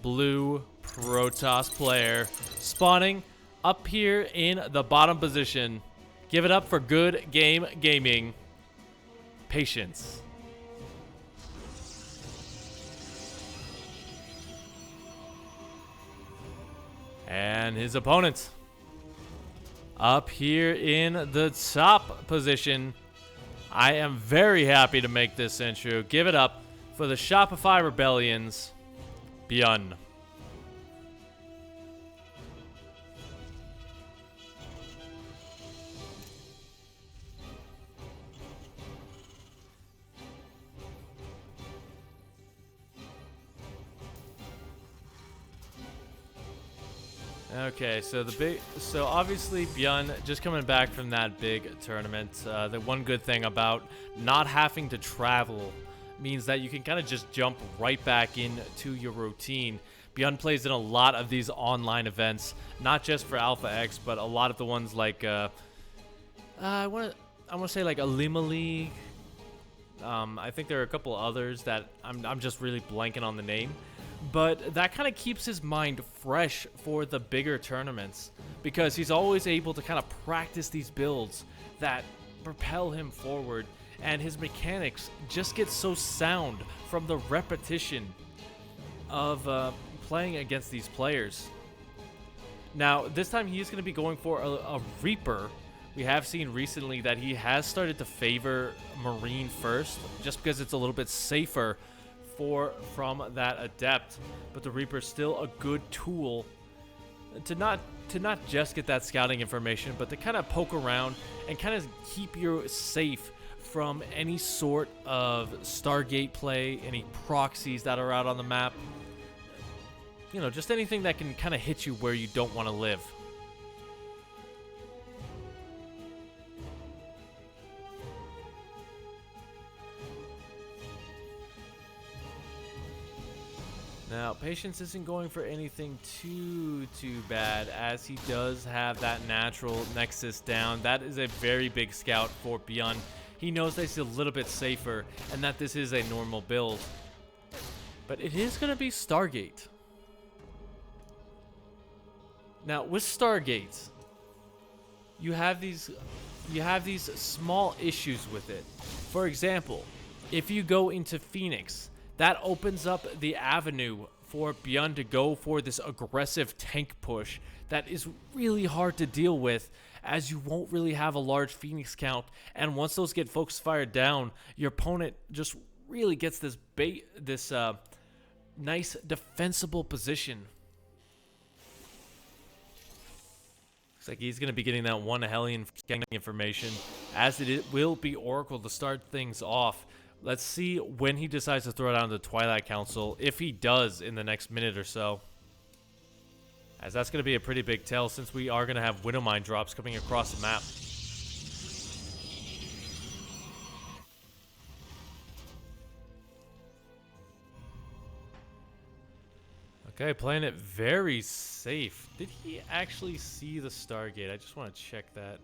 blue Protoss player spawning up here in the bottom position. Give it up for Good Game Gaming. Patience. And his opponent up here in the top position. I am very happy to make this intro. Give it up for the Shopify Rebellions, BYUN. Okay, so obviously BYUN just coming back from that big tournament. The one good thing about not having to travel means that you can kind of just jump right back into your routine. BYUN plays in a lot of these online events, not just for Alpha X, but a lot of the ones like I want to say like Alima League. I think there are a couple others that I'm just really blanking on the name. But that kind of keeps his mind fresh for the bigger tournaments because he's always able to kind of practice these builds that propel him forward, and his mechanics just get so sound from the repetition of playing against these players. Now, this time he is going to be going for a Reaper. We have seen recently that he has started to favor Marine first just because it's a little bit safer from that Adept, but the Reaper's still a good tool to not just get that scouting information, but to kind of poke around and kind of keep you safe from any sort of Stargate play, any proxies that are out on the map. You know, just anything that can kind of hit you where you don't want to live. Now, Patience isn't going for anything too bad, as he does have that natural Nexus down. That is a very big scout for BYUN. He knows that he's a little bit safer and that this is a normal build. But it is going to be Stargate. Now, with Stargate, you have these small issues with it. For example, if you go into Phoenix, that opens up the avenue for BYUN to go for this aggressive tank push that is really hard to deal with, as you won't really have a large Phoenix count, and once those get focus fired down, your opponent just really gets this nice defensible position. Looks like he's going to be getting that one Hellion scanning information, as it will be Oracle to start things off. Let's see when he decides to throw down the Twilight Council, if he does in the next minute or so. As that's going to be a pretty big tell, since we are going to have Widowmine drops coming across the map. Okay, playing it very safe. Did he actually see the Stargate? I just want to check that.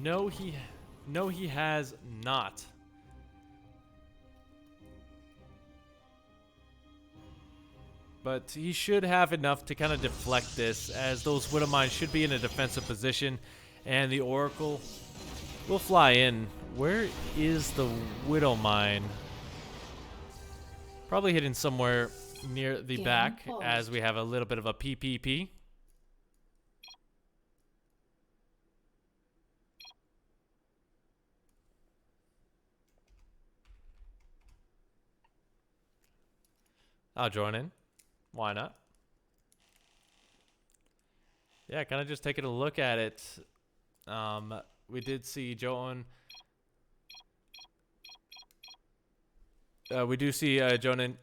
No, he has not. But he should have enough to kind of deflect this, as those Widowmines should be in a defensive position, and the Oracle will fly in. Where is the Widowmine? Probably hidden somewhere near the back, as we have a little bit of a PPP. I'll join in. Why not? Yeah, kind of just taking a look at it. We did see Joan. We do see Jonan,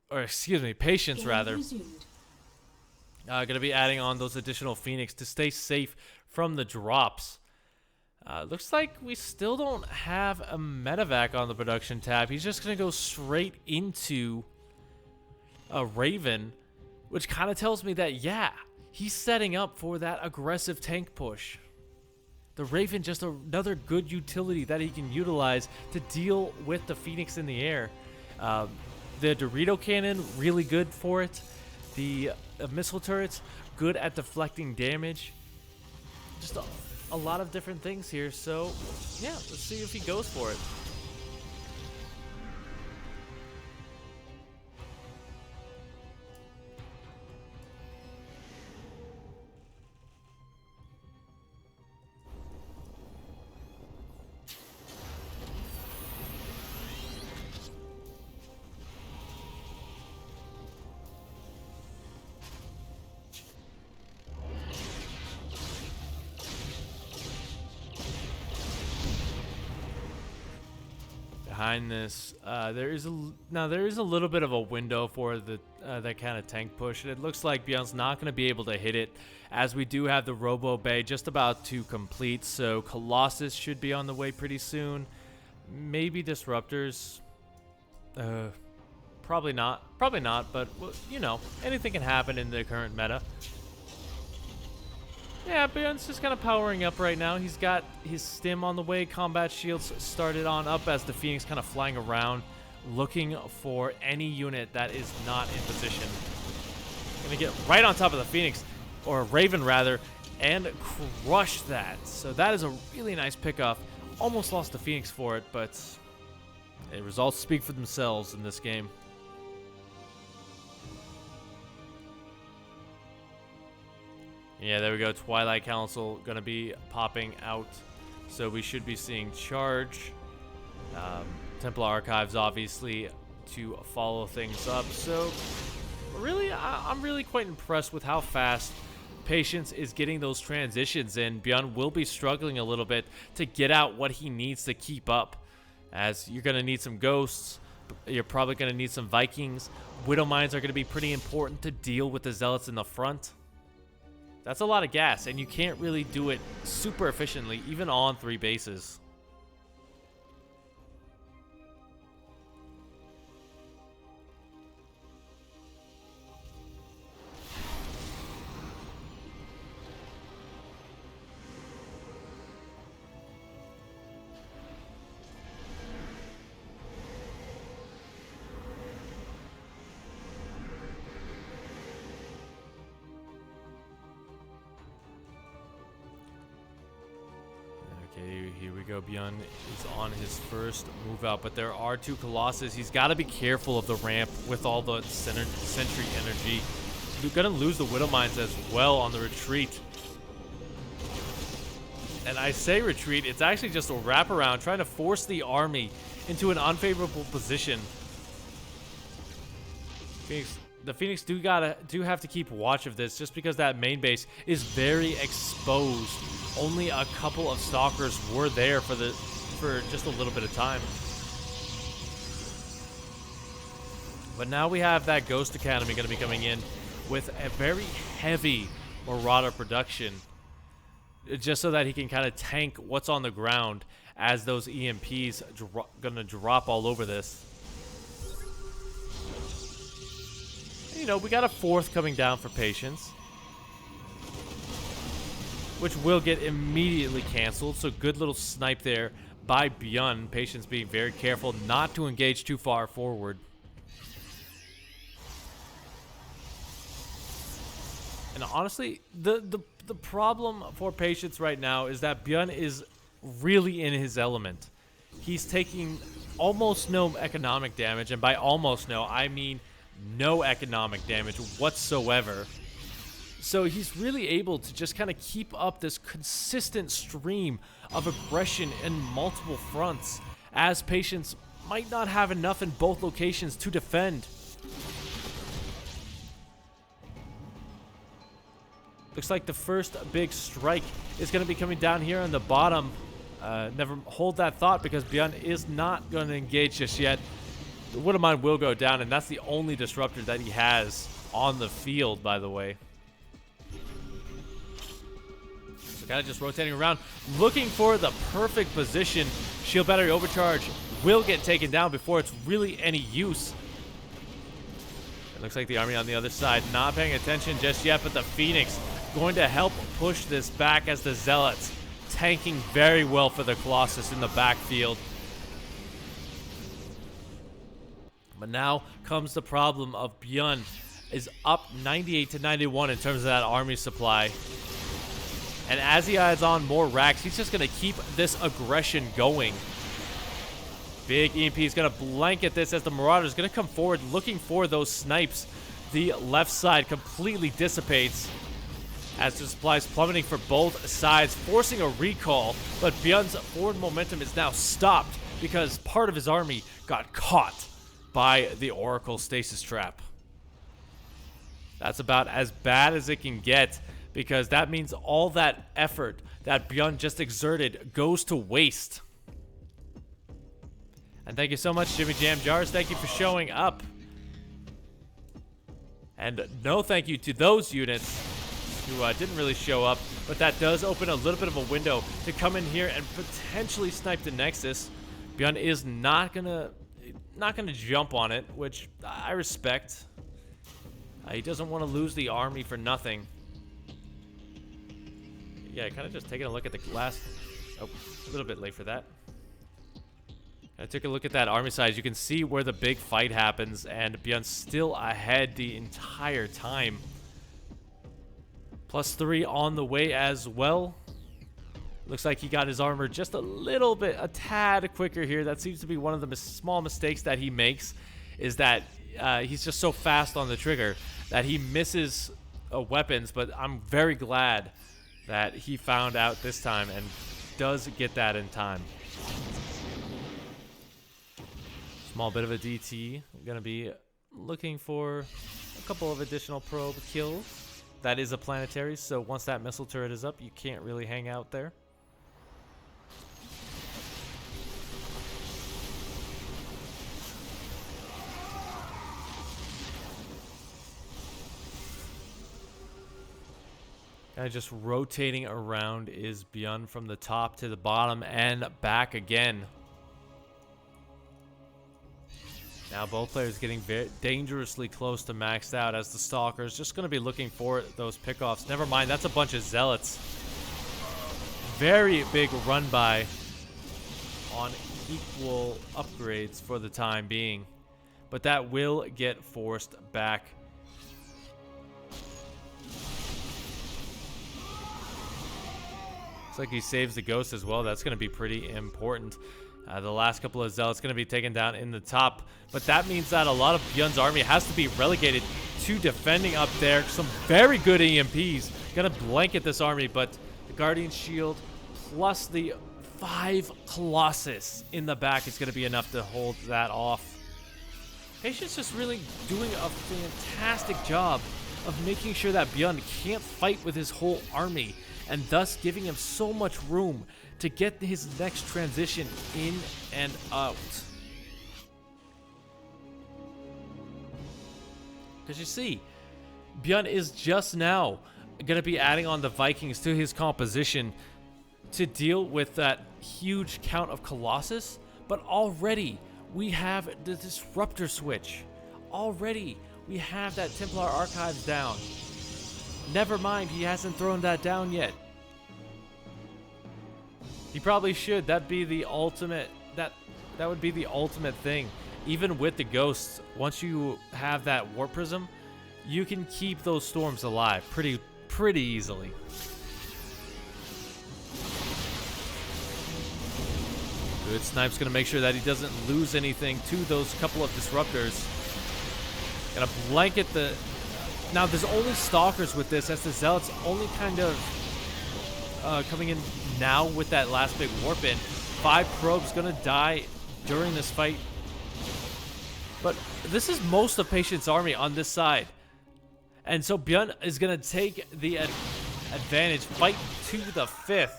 or excuse me, Patience rather. Gonna be adding on those additional Phoenix to stay safe from the drops. Looks like we still don't have a medevac on the production tab. He's just gonna go straight into a Raven, which kind of tells me that, yeah, he's setting up for that aggressive tank push. The Raven, just another good utility that he can utilize to deal with the Phoenix in the air. Um, the Dorito cannon, really good for it. The missile turrets, good at deflecting damage. Just a lot of different things here. So, yeah, let's see if he goes for it. Behind this, there is a little bit of a window for the that kind of tank push, and it looks like BYUN's not going to be able to hit it, as we do have the Robo Bay just about to complete. So Colossus should be on the way pretty soon. Maybe Disruptors. Probably not. Probably not. But well, you know, anything can happen in the current meta. Yeah, BYUN's just kind of powering up right now. He's got his stim on the way. Combat shields started on up as the Phoenix kind of flying around, looking for any unit that is not in position. Gonna get right on top of the Phoenix, or Raven rather, and crush that. So that is a really nice pickoff. Almost lost the Phoenix for it, but the results speak for themselves in this game. Yeah, there we go. Twilight Council going to be popping out. So we should be seeing Charge. Templar Archives, obviously, to follow things up. So, really, I'm really quite impressed with how fast Patience is getting those transitions in. BYUN will be struggling a little bit to get out what he needs to keep up, as you're going to need some Ghosts. You're probably going to need some Vikings. Widow Mines are going to be pretty important to deal with the Zealots in the front. That's a lot of gas, and you can't really do it super efficiently, even on 3 bases. Here we go. BYUN is on his first move out, but there are 2 Colossus. He's got to be careful of the ramp with all the Sentry energy. You're going to lose the Widow Mines as well on the retreat. And I say retreat, it's actually just a wraparound, trying to force the army into an unfavorable position. The Phoenix do have to keep watch of this, just because that main base is very exposed. Only a couple of Stalkers were there for just a little bit of time. But now we have that Ghost Academy going to be coming in with a very heavy Marauder production, just so that he can kind of tank what's on the ground as those EMPs going to drop all over this. You know, we got a 4th coming down for Patience, which will get immediately canceled. So good little snipe there by BYUN. Patience being very careful not to engage too far forward. And honestly, the problem for Patience right now is that BYUN is really in his element. He's taking almost no economic damage, and by almost no, I mean no economic damage whatsoever. So he's really able to just kind of keep up this consistent stream of aggression in multiple fronts, as Patience might not have enough in both locations to defend. Looks like the first big strike is going to be coming down here on the bottom. Never hold that thought, because BYUN is not going to engage just yet. The Widow Mine will go down, and that's the only disruptor that he has on the field, by the way. So kind of just rotating around, looking for the perfect position. Shield Battery Overcharge will get taken down before it's really any use. It looks like the army on the other side not paying attention just yet, but the Phoenix going to help push this back, as the Zealots tanking very well for the Colossus in the backfield. But now comes the problem of BYUN is up 98 to 91 in terms of that army supply. And as he adds on more racks, he's just going to keep this aggression going. Big EMP is going to blanket this as the Marauder is going to come forward looking for those snipes. The left side completely dissipates as the supplies plummeting for both sides, forcing a recall. But BYUN's forward momentum is now stopped because part of his army got caught by the Oracle stasis trap. That's about as bad as it can get, because that means all that effort that BYUN just exerted goes to waste. And thank you so much, Jimmy Jam Jars. Thank you for showing up. And no thank you to those units who didn't really show up, but that does open a little bit of a window to come in here and potentially snipe the Nexus. BYUN is not gonna jump on it, which I respect. He doesn't want to lose the army for nothing. Yeah, kind of just taking a look at the last... Oh, a little bit late for that. I took a look at that army size. You can see where the big fight happens, and BYUN's still ahead the entire time. +3 on the way as well. Looks like he got his armor just a tad quicker here. That seems to be one of the small mistakes that he makes, is that he's just so fast on the trigger that he misses weapons, but I'm very glad that he found out this time and does get that in time. Small bit of a DT. I'm going to be looking for a couple of additional probe kills. That is a planetary, so once that missile turret is up, you can't really hang out there. Kind of just rotating around is BYUN from the top to the bottom and back again. Now both players getting very dangerously close to maxed out, as the Stalker is just going to be looking for those pickoffs. Never mind, that's a bunch of Zealots. Very big run by on equal upgrades for the time being. But that will get forced back. Looks like he saves the Ghost as well. That's going to be pretty important. The last couple of Zealots going to be taken down in the top. But that means that a lot of BYUN's army has to be relegated to defending up there. Some very good EMPs going to blanket this army. But the Guardian Shield plus the 5 Colossus in the back is going to be enough to hold that off. Patience just really doing a fantastic job of making sure that BYUN can't fight with his whole army, and thus giving him so much room to get his next transition in and out. Because you see, BYUN is just now going to be adding on the Vikings to his composition to deal with that huge count of Colossus, but already we have the Disruptor switch. Already we have that Templar Archives down. Never mind, he hasn't thrown that down yet. He probably should. That'd be the ultimate. That would be the ultimate thing. Even with the Ghosts, once you have that Warp Prism, you can keep those storms alive pretty easily. Good Snipe's gonna make sure that he doesn't lose anything to those couple of Disruptors. Gonna blanket the... Now there's only Stalkers with this, as the Zealots only kind of coming in now with that last big warp in. 5 probes gonna die during this fight. But this is most of Patient's army on this side. And so BYUN is gonna take the advantage, fight to the 5th.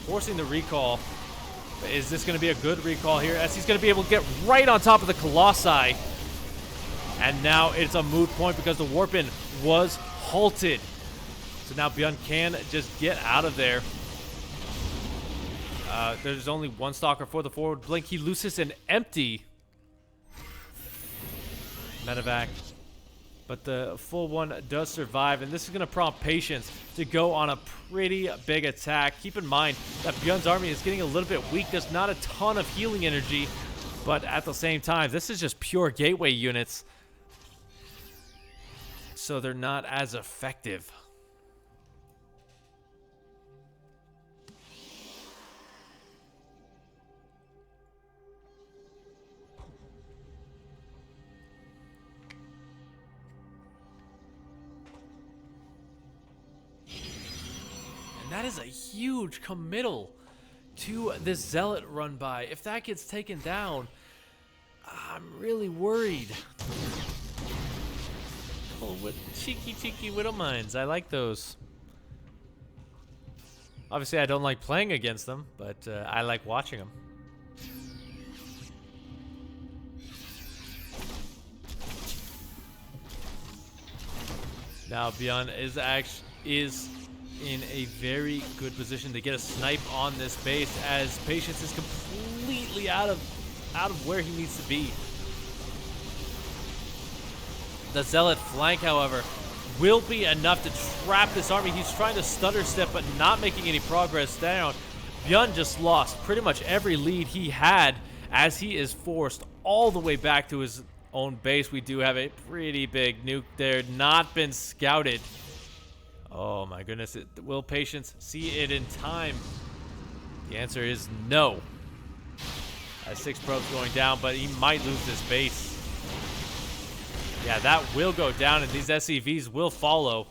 Forcing the recall. But is this gonna be a good recall here, as he's gonna be able to get right on top of the Colossi? And now it's a moot point because the warp-in was halted. So now BYUN can just get out of there. There's only one Stalker for the forward blink. He loses an empty medevac. But the full one does survive, and this is going to prompt Patience to go on a pretty big attack. Keep in mind that BYUN's army is getting a little bit weak. There's not a ton of healing energy. But at the same time, this is just pure gateway units, so they're not as effective. And that is a huge committal to this Zealot run by. If that gets taken down, I'm really worried. Oh, what cheeky Widow Mines. I like those. Obviously, I don't like playing against them, but I like watching them. Now, BYUN is in a very good position to get a snipe on this base, as Patience is completely out of where he needs to be. The Zealot flank, however, will be enough to trap this army. He's trying to stutter step, but not making any progress down. BYUN just lost pretty much every lead he had, as he is forced all the way back to his own base. We do have a pretty big nuke there, not been scouted. Oh my goodness, will Patience see it in time? The answer is no. As 6 probes going down, but he might lose this base. Yeah, that will go down, and these SCVs will follow.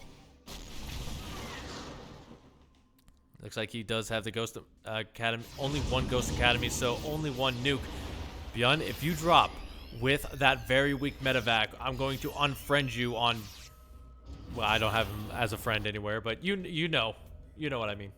Looks like he does have the Ghost Academy, only one Ghost Academy, so only one nuke. BYUN, if you drop with that very weak medevac, I'm going to unfriend you on... Well, I don't have him as a friend anywhere, but you know what I mean.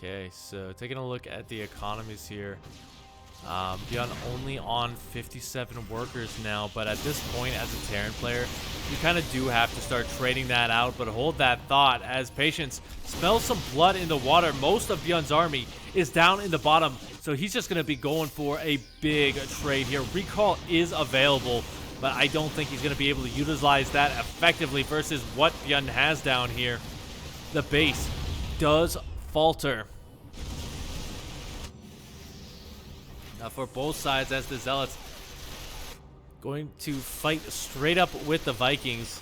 Okay, so taking a look at the economies here. BYUN only on 57 workers now, but at this point as a Terran player, you kind of do have to start trading that out, but hold that thought as Patience smells some blood in the water. Most of BYUN's army is down in the bottom, so he's just going to be going for a big trade here. Recall is available, but I don't think he's going to be able to utilize that effectively versus what BYUN has down here. The base does falter. Now for both sides, as the Zealots going to fight straight up with the Vikings.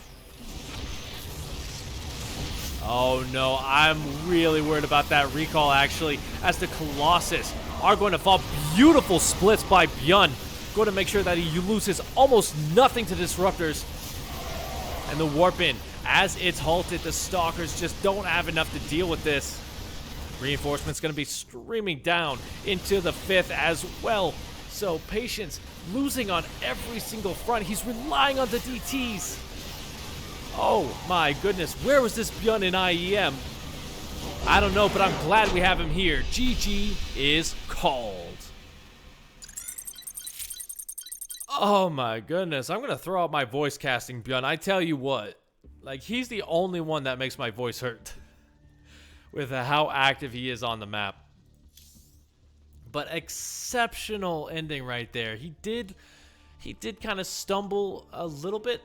Oh no, I'm really worried about that recall actually, as the Colossus are going to fall. Beautiful splits by BYUN. Going to make sure that he loses almost nothing to disruptors. And the warp in, as it's halted, the Stalkers just don't have enough to deal with this. Reinforcements going to be streaming down into the 5th as well. So Patience losing on every single front. He's relying on the DTs. Oh my goodness, where was this BYUN in IEM? I don't know, but I'm glad we have him here. GG is called. Oh my goodness, I'm going to throw out my voice casting BYUN. I tell you what, like, he's the only one that makes my voice hurt with how active he is on the map. But exceptional ending right there. He did kind of stumble a little bit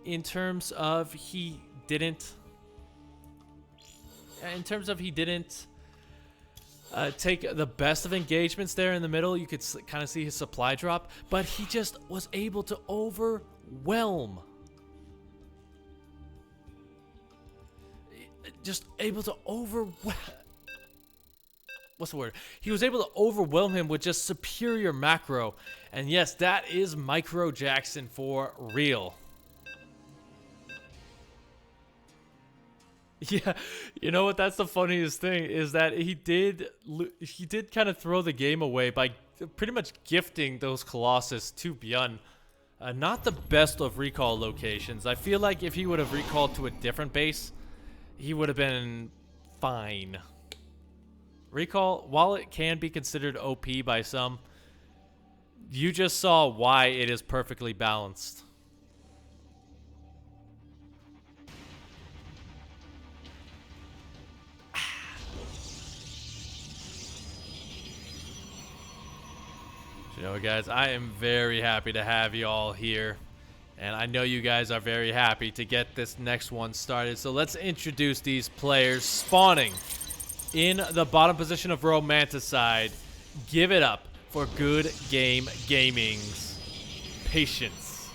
in terms of he didn't take the best of engagements there in the middle. You could kind of see his supply drop, but he just was able to overwhelm. What's the word? He was able to overwhelm him with just superior macro. And yes, that is Micro Jackson for real. Yeah, you know what? That's the funniest thing, is that he did kind of throw the game away by pretty much gifting those Colossus to BYUN. Not the best of recall locations. I feel like if he would have recalled to a different base, he would have been fine. Recall, while it can be considered OP by some, You just saw why it is perfectly balanced. You know what, guys, I am very happy to have you all here. And I know you guys are very happy to get this next one started. So let's introduce these players spawning in the bottom position of Romanticide. Give it up for Good Game Gaming's Patience.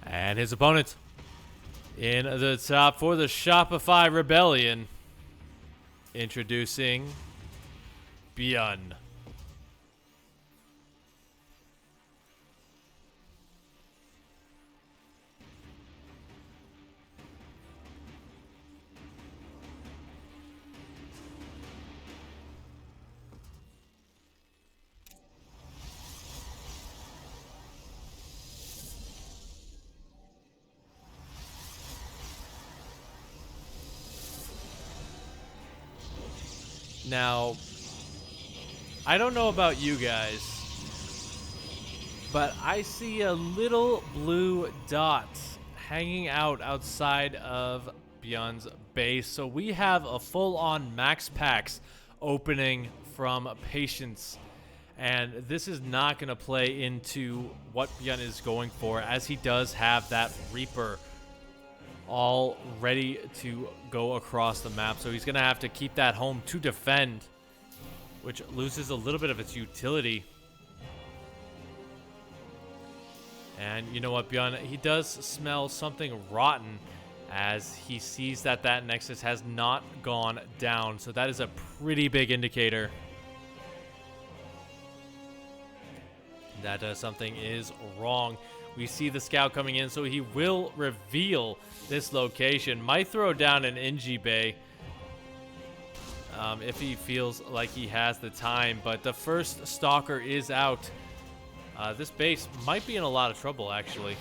And his opponent in the top for the Shopify Rebellion, introducing BYUN. Now, I don't know about you guys, but I see a little blue dot hanging out outside of BYUN's base. So we have a full-on max packs opening from Patience. And this is not going to play into what BYUN is going for, as he does have that Reaper all ready to go across the map. So he's going to have to keep that home to defend, which loses a little bit of its utility. And you know what, BYUN, he does smell something rotten as he sees that that Nexus has not gone down. So that is a pretty big indicator that something is wrong. We see the scout coming in, so he will reveal this location. Might throw down an Inji Bay if he feels like he has the time, but the first Stalker is out. This base might be in a lot of trouble, actually.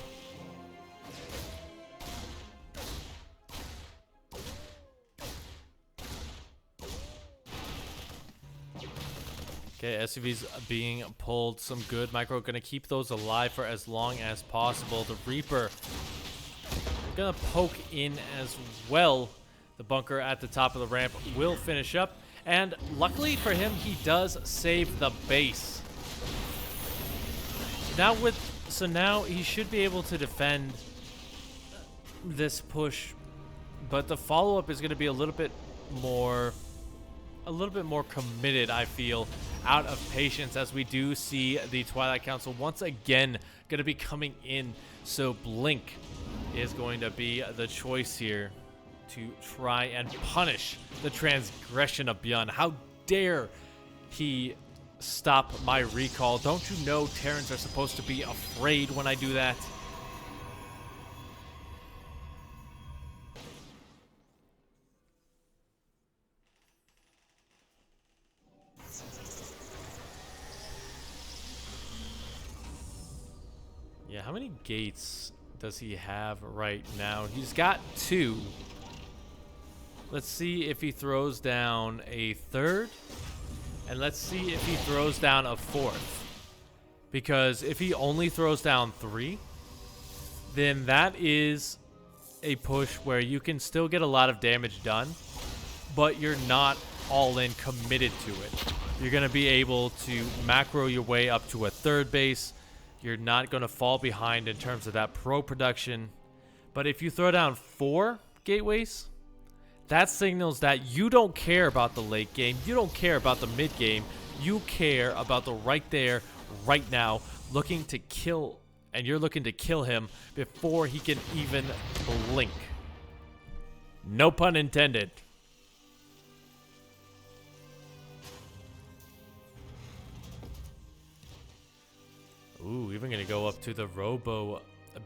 Okay, SUVs being pulled. Some good micro. Going to keep those alive for as long as possible. The Reaper going to poke in as well. The bunker at the top of the ramp will finish up. And luckily for him, he does save the base. So now he should be able to defend this push. But the follow-up is going to be a little bit more committed, I feel, out of Patience, as we do see the Twilight Council once again going to be coming in. So Blink is going to be the choice here to try and punish the transgression of BYUN. How dare he stop my recall? Don't you know Terrans are supposed to be afraid when I do that? Yeah, how many gates does he have right now? He's got 2. Let's see if he throws down a 3rd. And let's see if he throws down a 4th. Because if he only throws down 3, then that is a push where you can still get a lot of damage done, but you're not all in committed to it. You're going to be able to macro your way up to a 3rd base. You're not going to fall behind in terms of that pro production. But if you throw down 4 gateways, that signals that you don't care about the late game. You don't care about the mid game. You care about the right there, right now, looking to kill. And you're looking to kill him before he can even blink. No pun intended. Ooh, even going to go up to the Robo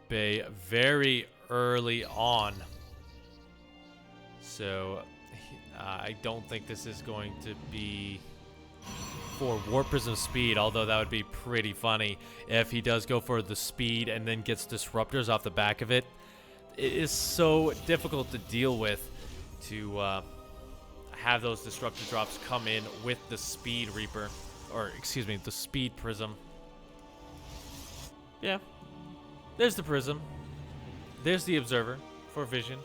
Bay very early on. So, I don't think this is going to be for Warp Prism speed, although that would be pretty funny if he does go for the speed and then gets disruptors off the back of it. It is so difficult to deal with, to have those disruptor drops come in with the Speed Reaper. Or, excuse me, the Speed Prism. Yeah. There's the Prism. There's the Observer for vision.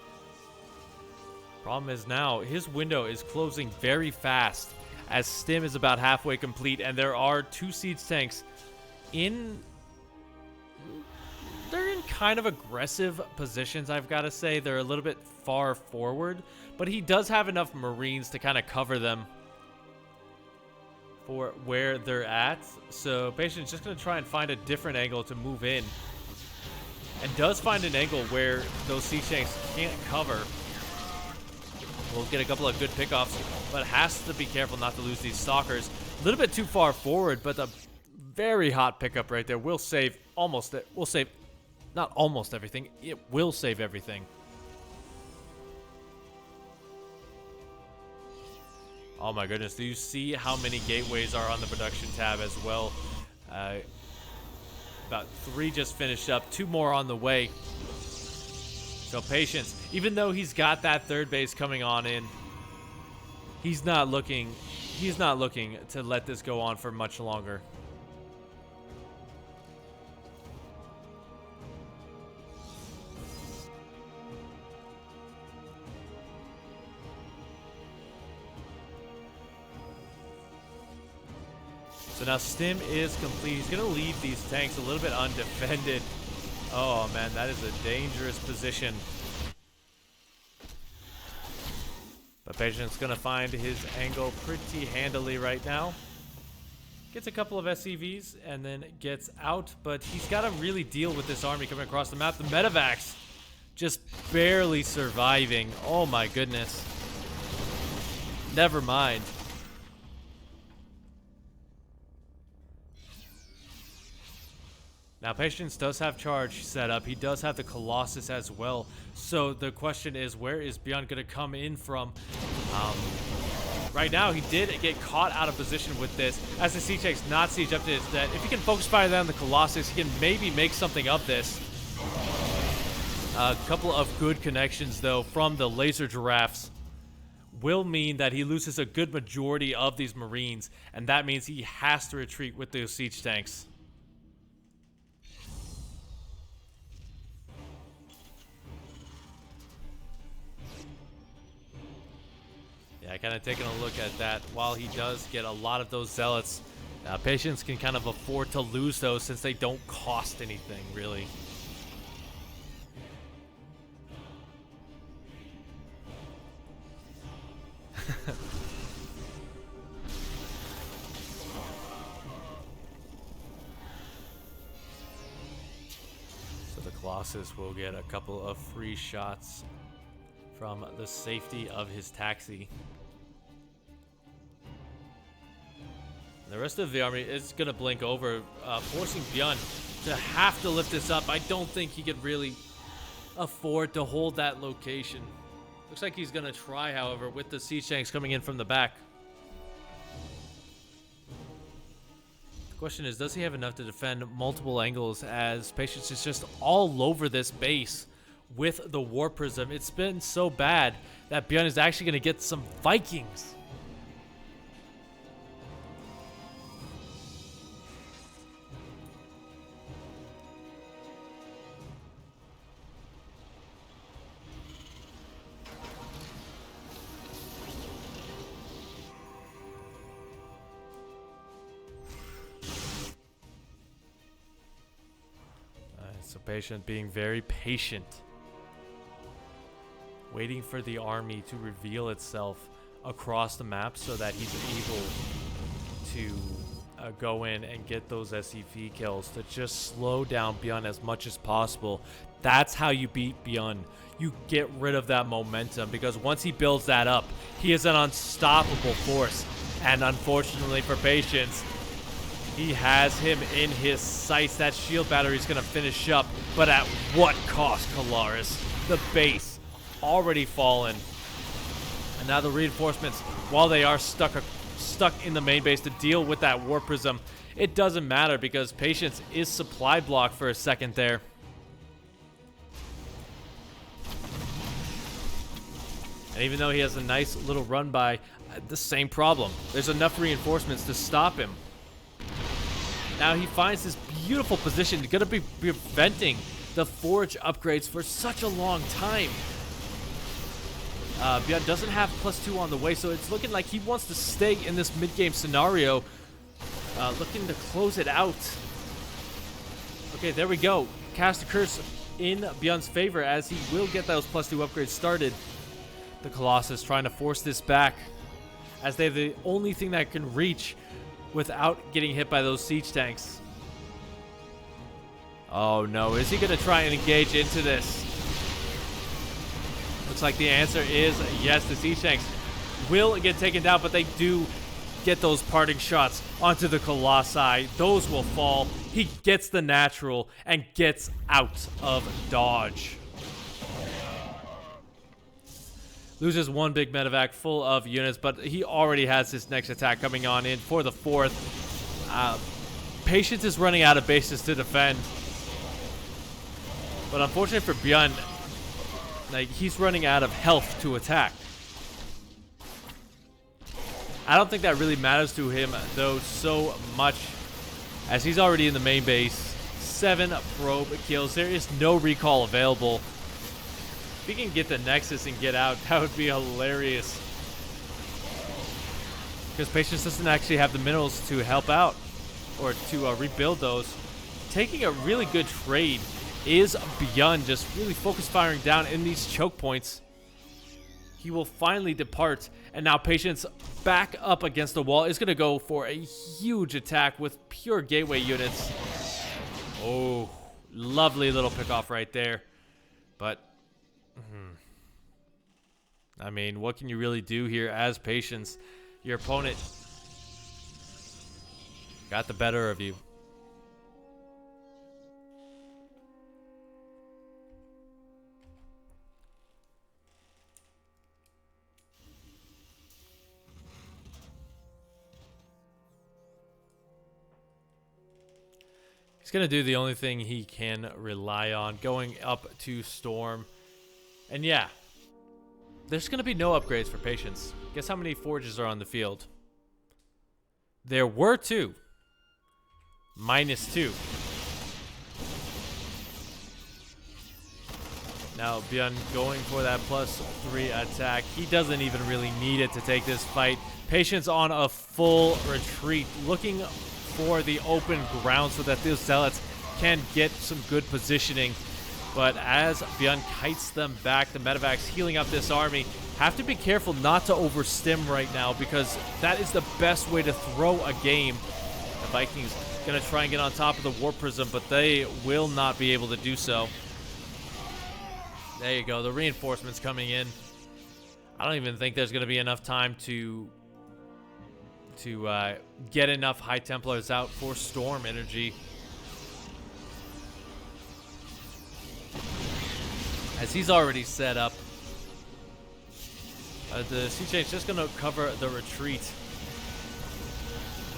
Problem is now, his window is closing very fast as Stim is about halfway complete, and there are 2 siege tanks in... They're in kind of aggressive positions, I've got to say. They're a little bit far forward, but he does have enough Marines to kind of cover them for where they're at. So Patient's just going to try and find a different angle to move in, and does find an angle where those siege tanks can't cover. We'll get a couple of good pickoffs, but has to be careful not to lose these stalkers. A little bit too far forward, but the very hot pickup right there will save almost it. Will save, not almost everything. It will save everything. Oh my goodness! Do you see how many gateways are on the production tab as well? About 3 just finished up. 2 more on the way. So Patience, even though he's got that 3rd base coming on in, he's not looking to let this go on for much longer. So now Stim is complete. He's going to leave these tanks a little bit undefended. Oh, man, that is a dangerous position. But Patient's going to find his angle pretty handily right now. Gets a couple of SCVs and then gets out. But he's got to really deal with this army coming across the map. The Medivacs just barely surviving. Oh, my goodness. Never mind. Now, Patience does have charge set up. He does have the Colossus as well. So the question is, where is BYUN going to come in from? Right now, he did get caught out of position with this. As the siege tank's not siege up to his dead. If he can focus fire down the Colossus, he can maybe make something of this. A couple of good connections, though, from the laser giraffes will mean that he loses a good majority of these Marines. And that means he has to retreat with those siege tanks. Yeah, kind of taking a look at that. While he does get a lot of those zealots, Patience can kind of afford to lose those since they don't cost anything, really. So the Colossus will get a couple of free shots from the safety of his taxi. The rest of the army is going to blink over, forcing BYUN to have to lift this up. I don't think he could really afford to hold that location. Looks like he's going to try, however, with the siege tanks coming in from the back. The question is, does he have enough to defend multiple angles as Patience is just all over this base with the War Prism? It's been so bad that BYUN is actually going to get some Vikings. So Patient being very patient, waiting for the army to reveal itself across the map so that he's able to go in and get those SCV kills to just slow down BYUN as much as possible. That's how you beat BYUN. You get rid of that momentum, because once he builds that up, he is an unstoppable force. And unfortunately for Patience, he has him in his sights. That shield battery is going to finish up, but at what cost, Kalaris? The base already fallen. And now the reinforcements, while they are stuck in the main base to deal with that War Prism, it doesn't matter because Patience is supply blocked for a second there. And And even though he has a nice little run by, the same problem. There's enough reinforcements to stop him. Now he finds this beautiful position, going to be preventing the forge upgrades for such a long time. BYUN doesn't have +2 on the way, so it's looking like he wants to stay in this mid-game scenario, looking to close it out. Okay, there we go. Cast a curse in BYUN's favor as he will get those +2 upgrades started. The Colossus trying to force this back as they have the only thing that can reach without getting hit by those siege tanks. Oh no, is he going to try and engage into this? Looks like the answer is yes. The siege tanks will get taken down, but they do get those parting shots onto the Colossi. Those will fall. He gets the natural and gets out of dodge. Loses one big medevac full of units, but he already has his next attack coming on in for the 4th. Patience is running out of bases to defend. But unfortunately for BYUN, like, he's running out of health to attack. I don't think that really matters to him, though, so much, as he's already in the main base. 7 probe kills. There is no recall available. If he can get the Nexus and get out, that would be hilarious. Because Patience doesn't actually have the minerals to help out or to rebuild those. Taking a really good trade is BYUN, just really focus firing down in these choke points. He will finally depart, and now Patience back up against the wall is going to go for a huge attack with pure gateway units. Oh, lovely little pickoff right there. But I mean, what can you really do here as Patience? Your opponent got the better of you. He's going to do the only thing he can rely on, going up to Storm. And yeah, there's going to be no upgrades for Patience. Guess how many forges are on the field? There were 2. -2. Now BYUN going for that +3 attack. He doesn't even really need it to take this fight. Patience on a full retreat, looking for the open ground so that those zealots can get some good positioning. But as BYUN kites them back, the medevacs healing up this army have to be careful not to overstim right now, because that is the best way to throw a game. The Vikings gonna try and get on top of the War Prism, but they will not be able to do so. There you go, the reinforcements coming in. I don't even think there's gonna be enough time to get enough High Templars out for Storm energy. As he's already set up. The Sea Change just going to cover the retreat.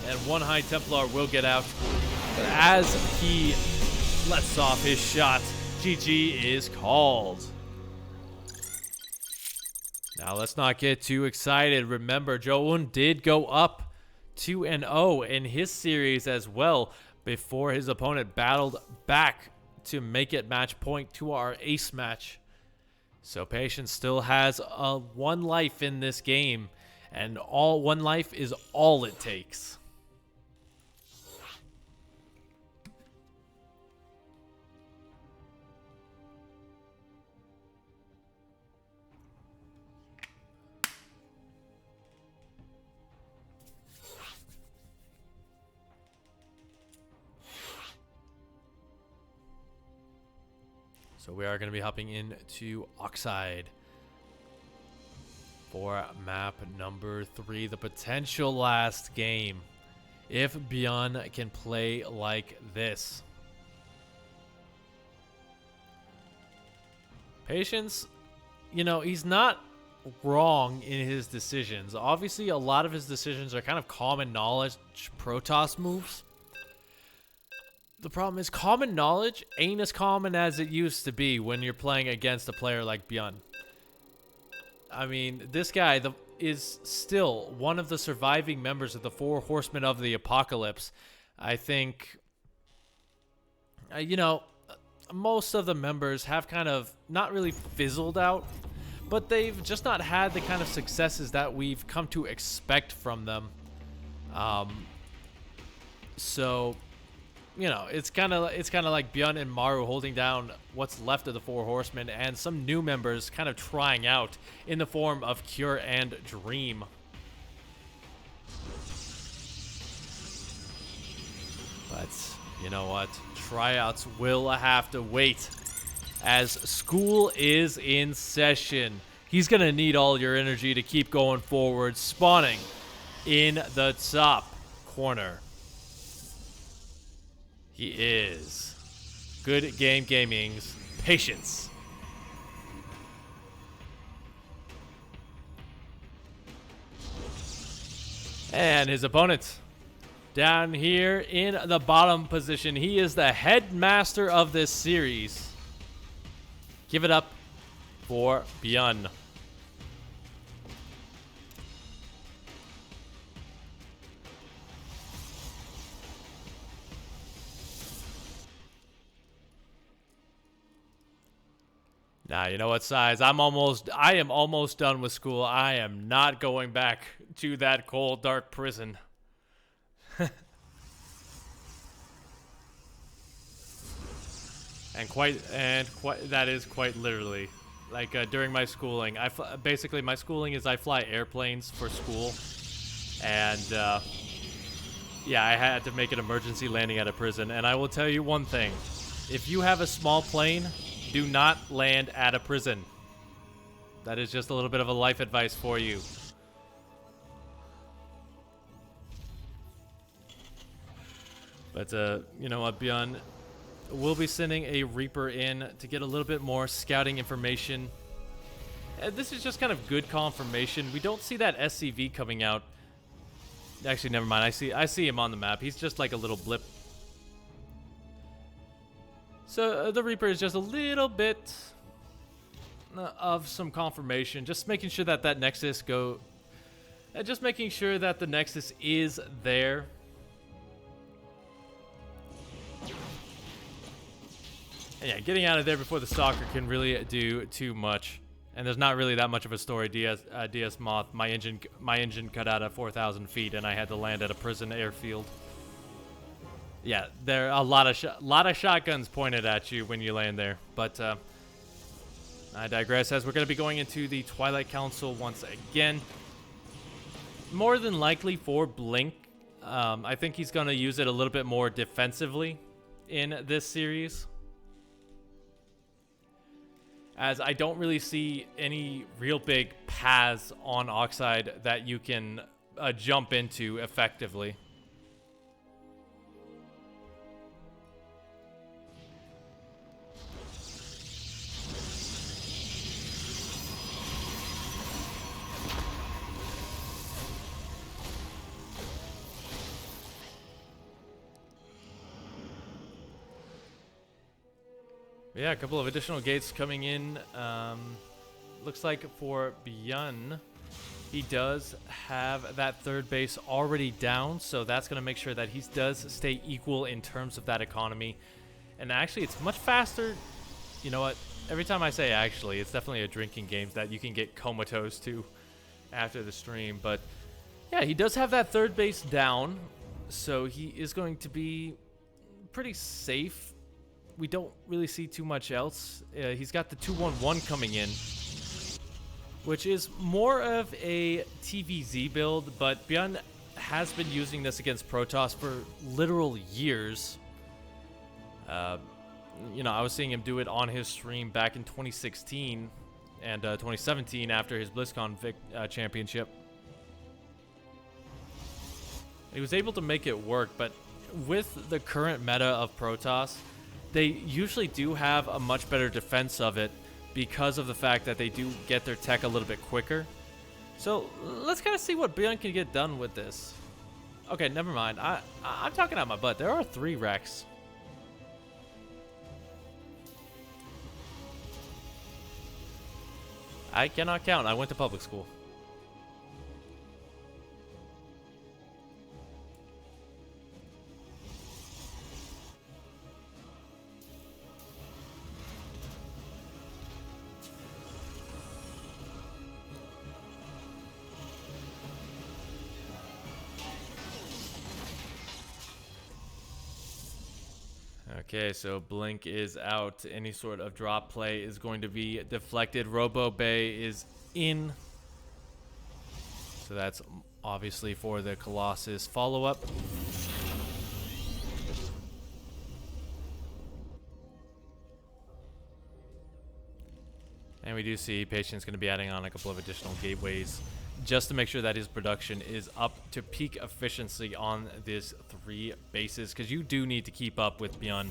And 1 High Templar will get out. But as he lets off his shot, GG is called. Now let's not get too excited. Remember, BYUN did go up 2-0 in his series as well before his opponent battled back to make it match point to our ace match. So Patience still has 1 life in this game, and 1 life is all it takes. So we are going to be hopping into Oxide for map number 3, the potential last game, if BYUN can play like this. Patience, you know, he's not wrong in his decisions. Obviously, a lot of his decisions are kind of common knowledge Protoss moves. The problem is common knowledge ain't as common as it used to be when you're playing against a player like BYUN. I mean, this guy is still one of the surviving members of the Four Horsemen of the Apocalypse. I think, most of the members have kind of not really fizzled out, but they've just not had the kind of successes that we've come to expect from them. So, it's kind of like BYUN and Maru holding down what's left of the Four Horsemen, and some new members kind of trying out in the form of Cure and Dream. But you know what? Tryouts will have to wait, as school is in session. He's gonna need all your energy to keep going forward, spawning in the top corner. He is Good Game Gaming's Patience. And his opponent down here in the bottom position. He is the headmaster of this series. Give it up for BYUN. Now, you know what, Size? I am almost done with school. I am not going back to that cold, dark prison. That is quite literally. Like, during my schooling, basically my schooling is I fly airplanes for school. And, yeah, I had to make an emergency landing at a prison. And I will tell you one thing. If you have a small plane, do not land at a prison. That is just a little bit of a life advice for you. But, you know what, BYUN, we'll be sending a Reaper in to get a little bit more scouting information. This is just kind of good confirmation. We don't see that SCV coming out. Actually, never mind. I see him on the map. He's just like a little blip. So the Reaper is just a little bit of some confirmation. Just making sure that just making sure that the Nexus is there. And yeah, getting out of there before the Stalker can really do too much. And there's not really that much of a story. DS Moth, my engine cut out at 4,000 feet, and I had to land at a prison airfield. Yeah, there are a lot of shotguns pointed at you when you land there. But I digress, as we're going to be going into the Twilight Council once again. More than likely for Blink. I think he's going to use it a little bit more defensively in this series, as I don't really see any real big paths on Oxide that you can jump into effectively. Yeah, a couple of additional gates coming in. Looks like for BYUN, he does have that third base already down, so that's going to make sure that he does stay equal in terms of that economy. And actually, it's much faster. You know what? Every time I say actually, it's definitely a drinking game that you can get comatose to after the stream. But yeah, he does have that third base down, so he is going to be pretty safe. We don't really see too much else. He's got the 2-1-1 coming in, which is more of a TVZ build, but BYUN has been using this against Protoss for literal years. I was seeing him do it on his stream back in 2016 and 2017 after his BlizzCon championship. He was able to make it work, but with the current meta of Protoss, they usually do have a much better defense of it because of the fact that they do get their tech a little bit quicker. So let's kind of see what BYUN can get done with this. Okay, never mind. I'm talking out my butt. There are 3 wrecks. I cannot count. I went to public school. Okay, so Blink is out. Any sort of drop play is going to be deflected. Robo Bay is in. So that's obviously for the Colossus follow-up. And we do see Patience going to be adding on a couple of additional gateways just to make sure that his production is up to peak efficiency on these 3 bases, because you do need to keep up with BYUN.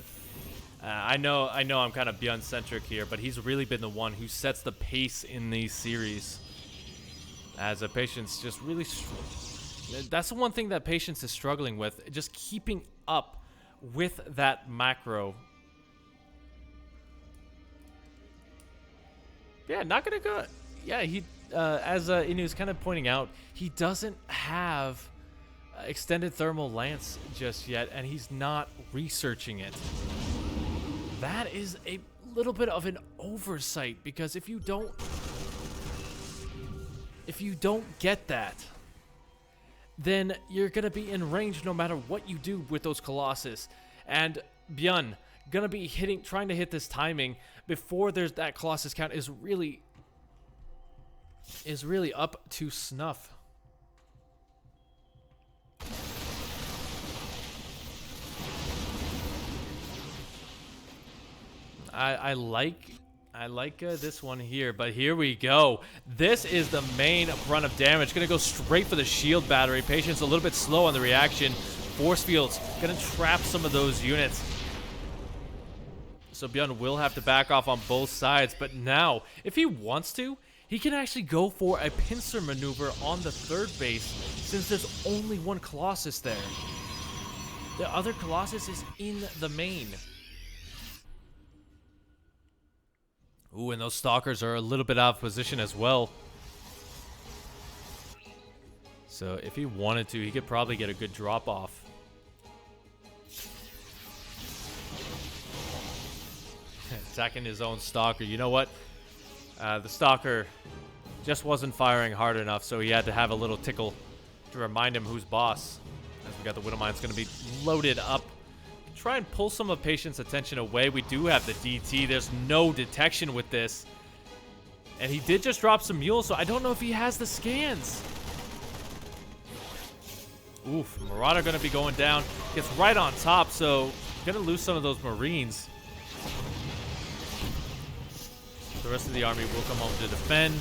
I know I'm kind of BYUN-centric here, but he's really been the one who sets the pace in these series. As a Patience just really... That's the one thing that Patience is struggling with, just keeping up with that macro. Yeah, not gonna go... Yeah, he... as Inu's kind of pointing out, he doesn't have extended thermal lance just yet, and he's not researching it. That is a little bit of an oversight, because if you don't get that, then you're gonna be in range no matter what you do with those Colossus. And BYUN gonna be trying to hit this timing before there's that Colossus count is really up to snuff. I like this one here, but here we go. This is the main run of damage. Gonna go straight for the shield battery. Patience a little bit slow on the reaction. Force fields gonna trap some of those units. So BYUN will have to back off on both sides, but now, if he wants to, he can actually go for a pincer maneuver on the 3rd base, since there's only one Colossus there. The other Colossus is in the main. Ooh, and those Stalkers are a little bit out of position as well. So if he wanted to, he could probably get a good drop-off. Attacking his own Stalker. You know what? The Stalker just wasn't firing hard enough, so he had to have a little tickle to remind him who's boss. As we got the Widowmine, it's going to be loaded up. Try and pull some of Patience's attention away. We do have the DT. There's no detection with this. And he did just drop some mules, so I don't know if he has the scans. Oof, Marauder going to be going down. Gets right on top, so going to lose some of those Marines. The rest of the army will come home to defend.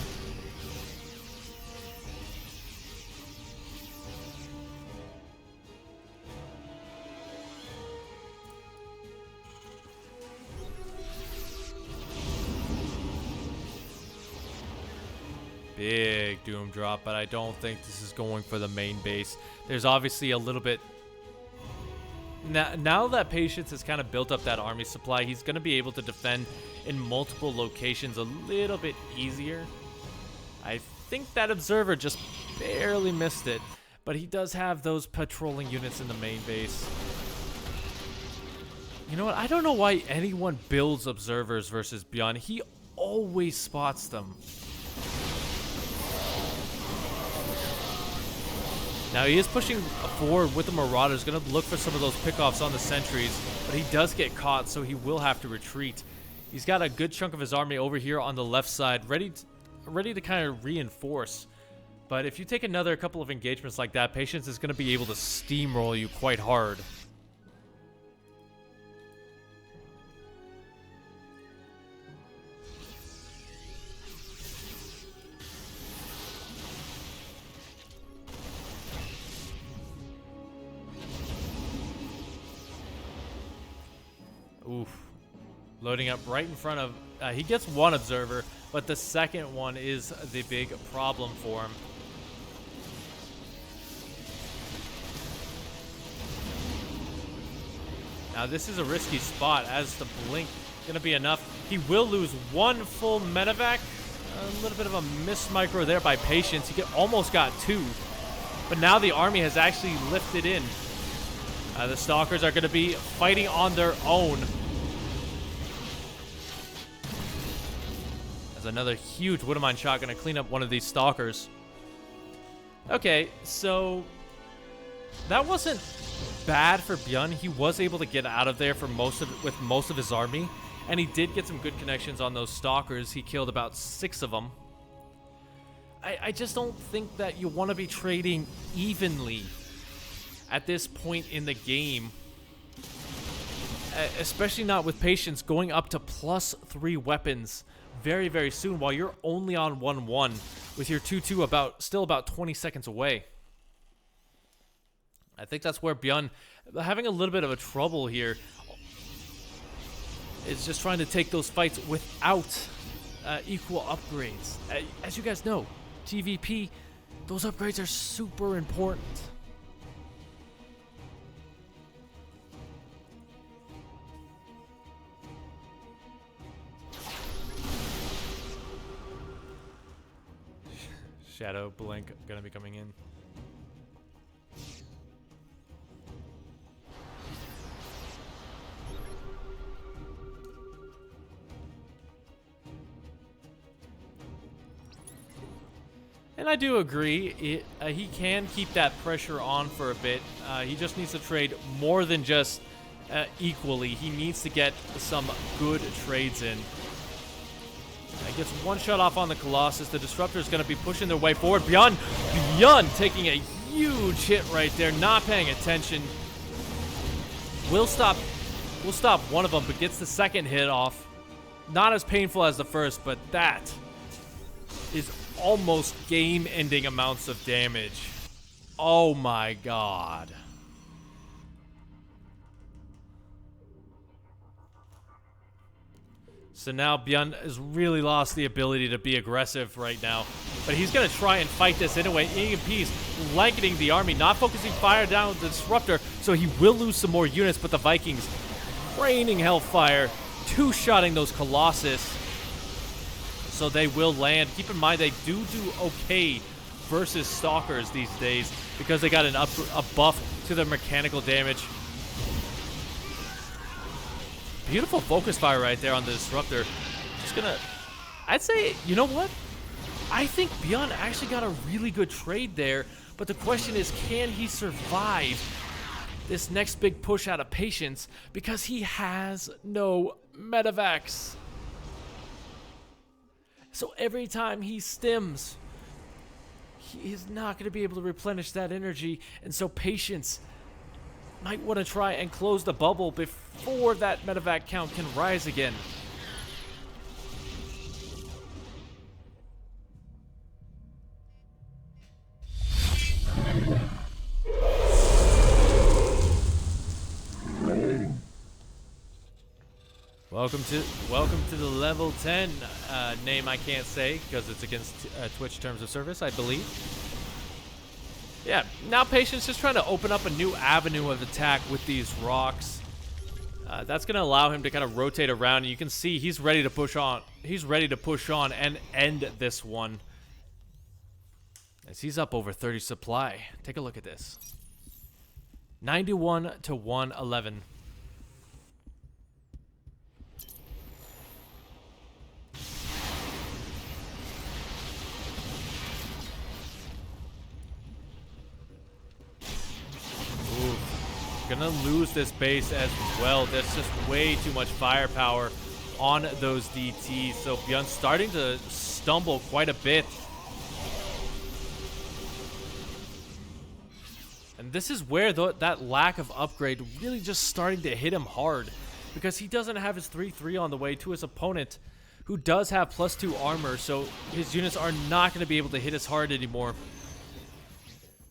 Big Doom drop, but I don't think this is going for the main base. There's obviously a little bit... Now that Patience has kind of built up that army supply, he's going to be able to defend in multiple locations a little bit easier. I think that Observer just barely missed it, but he does have those patrolling units in the main base. You know what? I don't know why anyone builds Observers versus BYUN. He always spots them. Now he is pushing forward with the Marauders, going to look for some of those pickoffs on the sentries, but he does get caught, so he will have to retreat. He's got a good chunk of his army over here on the left side, ready to kind of reinforce. But if you take another couple of engagements like that, Patience is going to be able to steamroll you quite hard. Oof. Loading up right in front of... he gets one Observer, but the second one is the big problem for him. Now this is a risky spot, as the Blink going to be enough. He will lose one full medevac. A little bit of a missed micro there by Patience. He almost got 2. But now the army has actually lifted in. The Stalkers are going to be fighting on their own. As another huge Widowmine shot going to clean up one of these Stalkers. Okay, so that wasn't bad for BYUN. He was able to get out of there for with most of his army. And he did get some good connections on those Stalkers. He killed about 6 of them. I just don't think that you want to be trading evenly at this point in the game. Especially not with Patience going up to +3 weapons very, very soon while you're only on 1-1 with your 2-2 still about 20 seconds away. I think that's where BYUN having a little bit of a trouble here. Is just trying to take those fights without equal upgrades. As you guys know, TVP, those upgrades are super important. Shadow Blink gonna be coming in. And I do agree, he can keep that pressure on for a bit. He just needs to trade more than just equally. He needs to get some good trades in. He gets 1 shot off on the Colossus. The Disruptor is going to be pushing their way forward. BYUN taking a huge hit right there, not paying attention. We'll stop one of them, but gets the second hit off. Not as painful as the first, but that is almost game-ending amounts of damage. Oh my god. So now BYUN has really lost the ability to be aggressive right now. But he's going to try and fight this anyway. EMP's blanketing the army, not focusing fire down with the Disruptor, so he will lose some more units, but the Vikings raining Hellfire, 2-shotting those Colossus. So they will land. Keep in mind, they do okay versus Stalkers these days because they got a buff to their mechanical damage. Beautiful focus fire right there on the Disruptor. Just gonna, I'd say, you know what? I think BYUN actually got a really good trade there, but the question is, can he survive this next big push out of Patience because he has no medevacs. So every time he stims, he is not going to be able to replenish that energy, and so Patience might want to try and close the bubble before that medevac count can rise again. Welcome to the level 10 name I can't say because it's against Twitch terms of service, I believe. Yeah, now Patience just trying to open up a new avenue of attack with these rocks. That's going to allow him to kind of rotate around, and you can see he's ready to push on. He's ready to push on and end this one. As he's up over 30 supply. Take a look at this. 91 to 111. Gonna lose this base as well. There's just way too much firepower on those DTs. So BYUN's starting to stumble quite a bit. And this is where that lack of upgrade really just starting to hit him hard, because he doesn't have his 3-3 on the way to his opponent, who does have +2 armor, so his units are not going to be able to hit as hard anymore.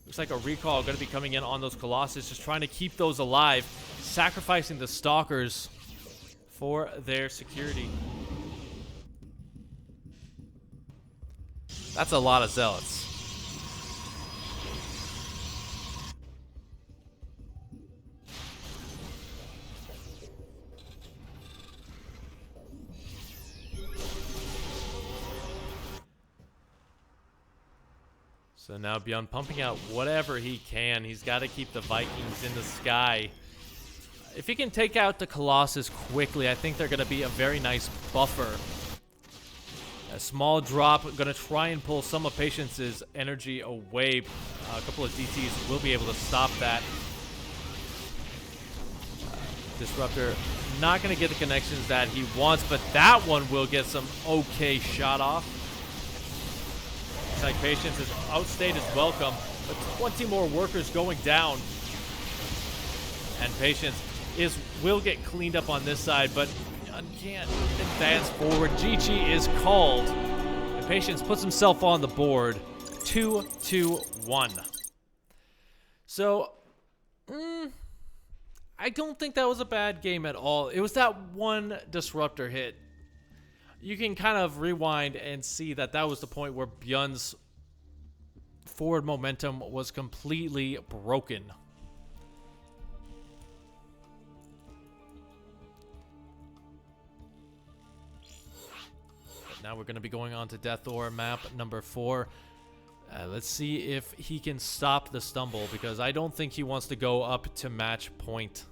Looks like a recall going to be coming in on those Colossus, just trying to keep those alive, sacrificing the Stalkers for their security. That's a lot of Zealots. So now BYUN pumping out whatever he can. He's got to keep the Vikings in the sky. If he can take out the Colossus quickly, I think they're going to be a very nice buffer. A small drop, going to try and pull some of Patience's energy away. A couple of DTs will be able to stop that. Disruptor not going to get the connections that he wants, but that one will get some okay shot off. It's like Patience has outstayed his welcome, but 20 more workers going down. And Patience will get cleaned up on this side, but can't advance forward. GG is called, and Patience puts himself on the board. 2-2-1. So, I don't think that was a bad game at all. It was that one disruptor hit. You can kind of rewind and see that that was the point where BYUN's forward momentum was completely broken. Now we're going to be going on to Death Ore map number 4. Let's see if he can stop the stumble, because I don't think he wants to go up to match point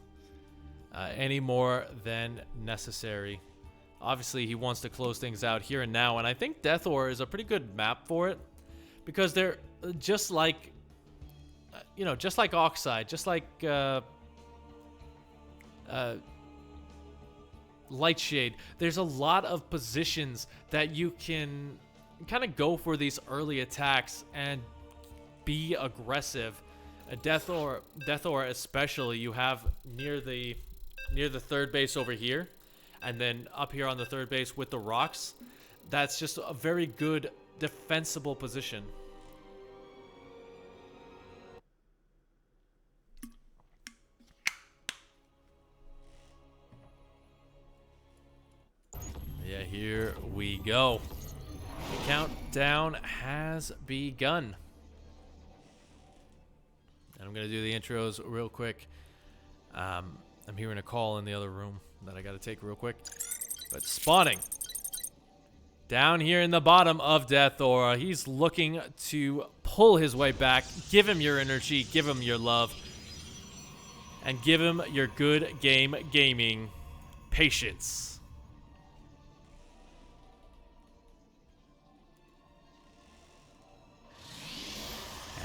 any more than necessary. Obviously, he wants to close things out here and now, and I think Death Ore is a pretty good map for it, because they're just like, just like Oxide, just like Lightshade. There's a lot of positions that you can kind of go for these early attacks and be aggressive. Death Ore especially, you have near the third base over here, and then up here on the third base with the rocks. That's just a very good defensible position. Yeah, here we go. The countdown has begun. And I'm going to do the intros real quick. I'm hearing a call in the other room that I got to take real quick. But spawning down here in the bottom of Death Ore, he's looking to pull his way back. Give him your energy, give him your love, and give him your good game gaming patience.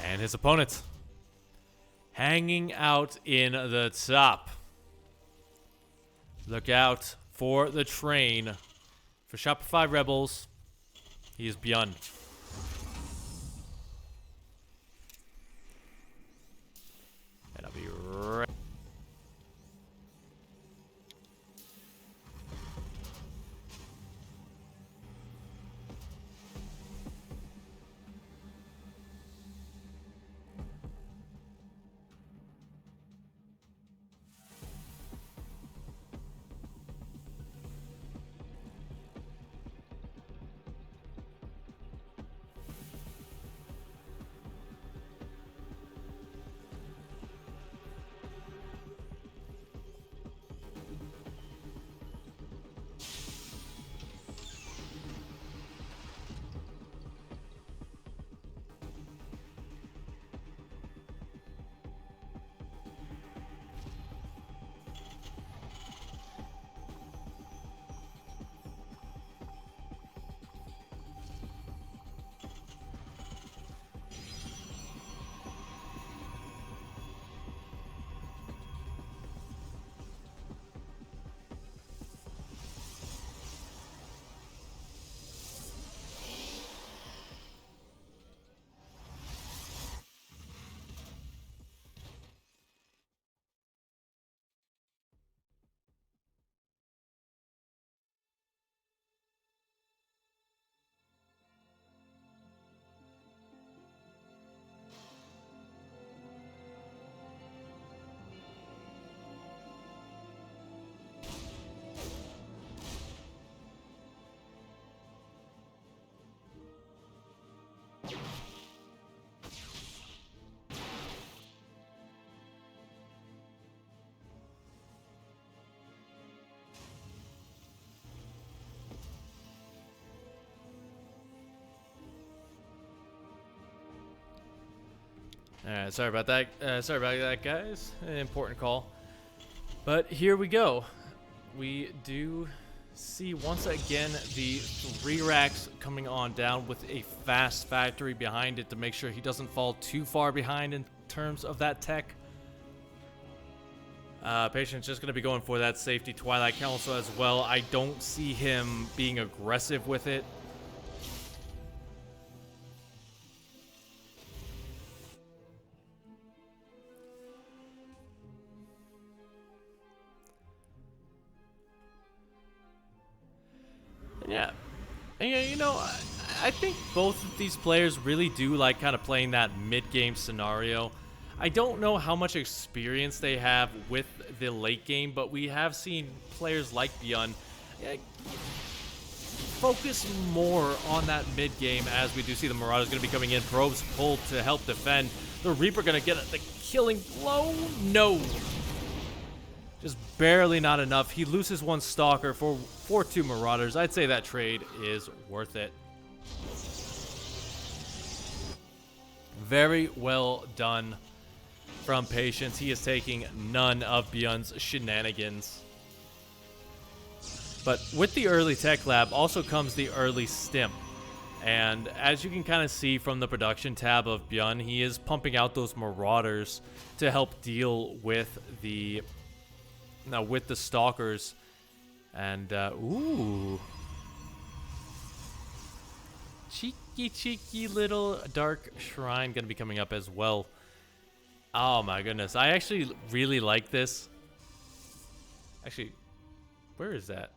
And his opponent hanging out in the top. Look out for the train. For Shopify Rebels, he is BYUN. And I'll be right. Alright, sorry about that. Sorry about that, guys. An important call. But here we go. We do see once again the 3 racks coming on down with a fast factory behind it to make sure he doesn't fall too far behind in terms of that tech. Patient's just going to be going for that safety Twilight Council as well. I don't see him being aggressive with it. Yeah. And, yeah, you know, I think both of these players really do like kind of playing that mid-game scenario. I don't know how much experience they have with the late game, but we have seen players like BYUN focus more on that mid game, as we do see the Marauders going to be coming in. Probes pulled to help defend. The Reaper going to get the killing blow. No. Just barely not enough. He loses 1 Stalker for 2 Marauders. I'd say that trade is worth it. Very well done from Patience. He is taking none of BYUN's shenanigans. But with the early tech lab also comes the early stim. And as you can kind of see from the production tab of BYUN, he is pumping out those Marauders to help deal with the Stalkers. And ooh, cheeky little Dark Shrine gonna be coming up as well. Oh my goodness, I actually really like this. Actually, where is that?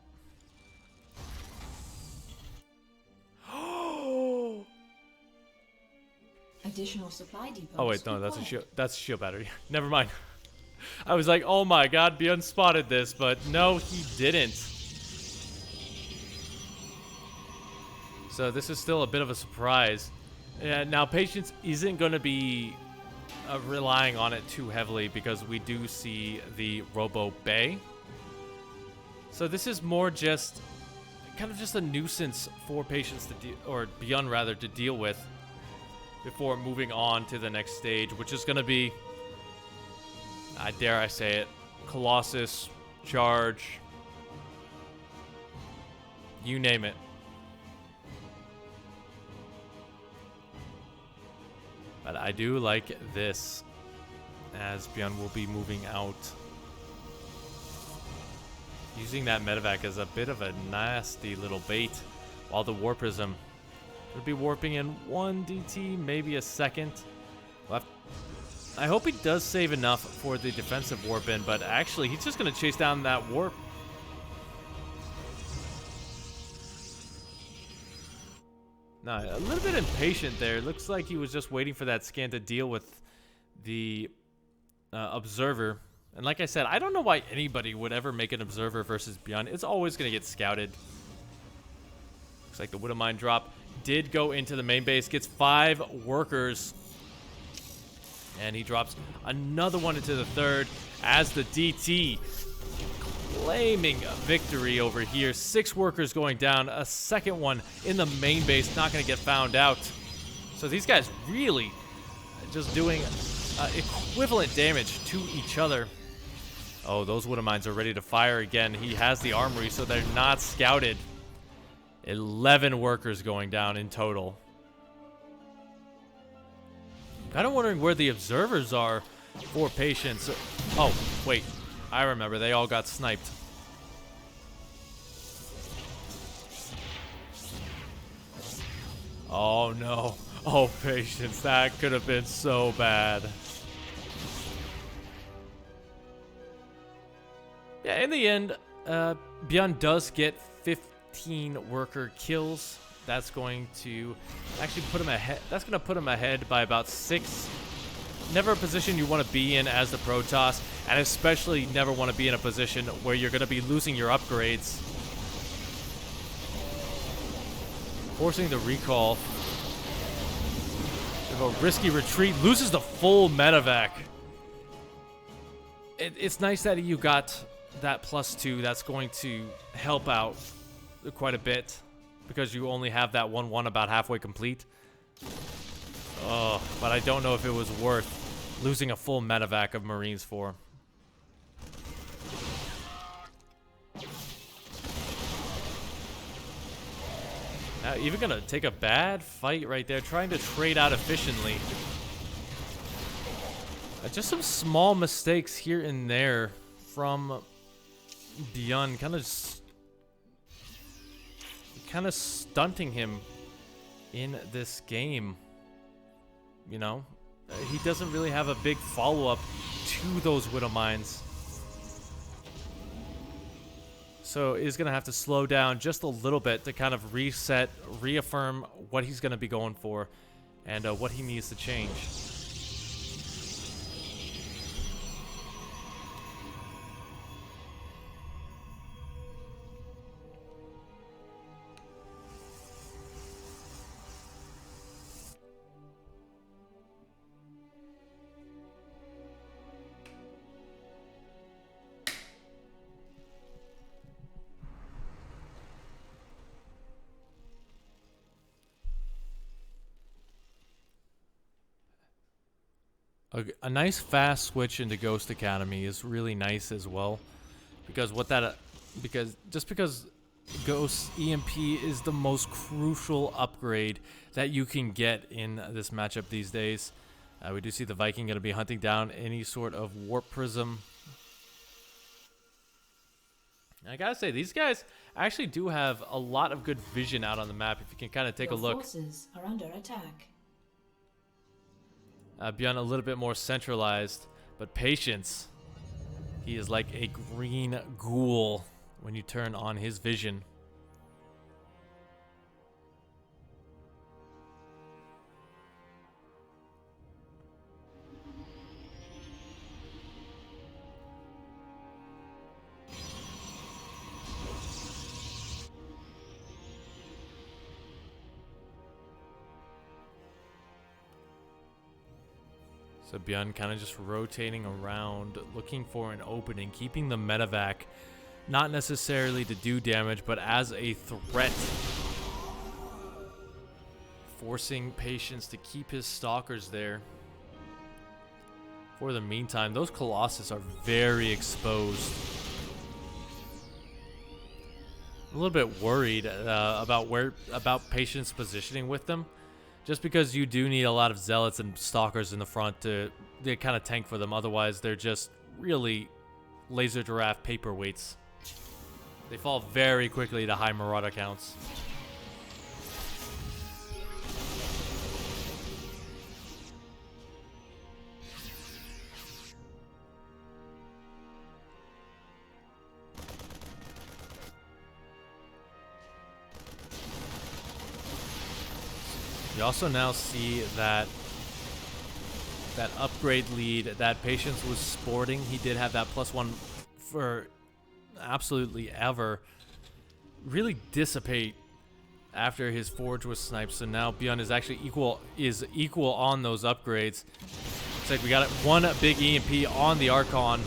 Additional supply depots. Oh wait, no, that's a shield. That's a shield battery. Never mind. I was like, oh my god, BYUN spotted this, but no, he didn't. So this is still a bit of a surprise. Now, Patience isn't going to be relying on it too heavily because we do see the Robo Bay. So this is more just kind of just a nuisance for Patience to deal, or BYUN rather, to deal with before moving on to the next stage, which is going to be, I dare I say it, Colossus, Charge, you name it. But I do like this, as BYUN will be moving out. Using that medevac as a bit of a nasty little bait, while the Warp Prism would be warping in 1 DT, maybe a second. Left. I hope he does save enough for the defensive warp in, but actually he's just going to chase down that warp. Nah, a little bit impatient there. Looks like he was just waiting for that scan to deal with the observer. And like I said, I don't know why anybody would ever make an observer versus BYUN. It's always going to get scouted. Looks like the Widow Mine drop did go into the main base. Gets 5 workers. And he drops another one into the third as the DT claiming a victory over here. 6 workers going down. A second one in the main base. Not going to get found out. So these guys really just doing equivalent damage to each other. Oh, those Widow Mines are ready to fire again. He has the armory, so they're not scouted. 11 workers going down in total. Kind of wondering where the observers are for Patience. Oh, wait. I remember. They all got sniped. Oh, no. Oh, Patience. That could have been so bad. Yeah, in the end, BYUN does get 15 worker kills. That's going to actually put him ahead. That's going to put him ahead by about 6. Never a position you want to be in as the Protoss, and especially never want to be in a position where you're going to be losing your upgrades. Forcing the recall. A risky retreat. Loses the full medevac. It's nice that you got that +2. That's going to help out quite a bit, because you only have that 1-1 about halfway complete. Oh, but I don't know if it was worth losing a full medevac of Marines for. Now, even gonna take a bad fight right there, trying to trade out efficiently. Just some small mistakes here and there from BYUN, kind of stunting him in this game. You know, he doesn't really have a big follow-up to those Widow Mines. So he's going to have to slow down just a little bit to kind of reset, reaffirm what he's going to be going for and what he needs to change. A nice fast switch into Ghost Academy is really nice as well, because because Ghost EMP is the most crucial upgrade that you can get in this matchup these days. We do see the Viking going to be hunting down any sort of warp prism. I gotta say, these guys actually do have a lot of good vision out on the map. If you can kind of take a look. Forces are under attack. BYUN a little bit more centralized, but Patience, he is like a green ghoul when you turn on his vision. So BYUN kind of just rotating around, looking for an opening, keeping the medevac, not necessarily to do damage, but as a threat. Forcing Patience to keep his stalkers there. For the meantime, those Colossus are very exposed. I'm a little bit worried about Patience positioning with them. Just because you do need a lot of Zealots and Stalkers in the front to kind of tank for them. Otherwise, they're just really laser giraffe paperweights. They fall very quickly to high Marauder counts. You also now see that upgrade lead that Patience was sporting. He did have that +1 for absolutely ever. Really dissipate after his Forge was sniped. So now BYUN is actually equal on those upgrades. Looks like we got one big EMP on the Archon.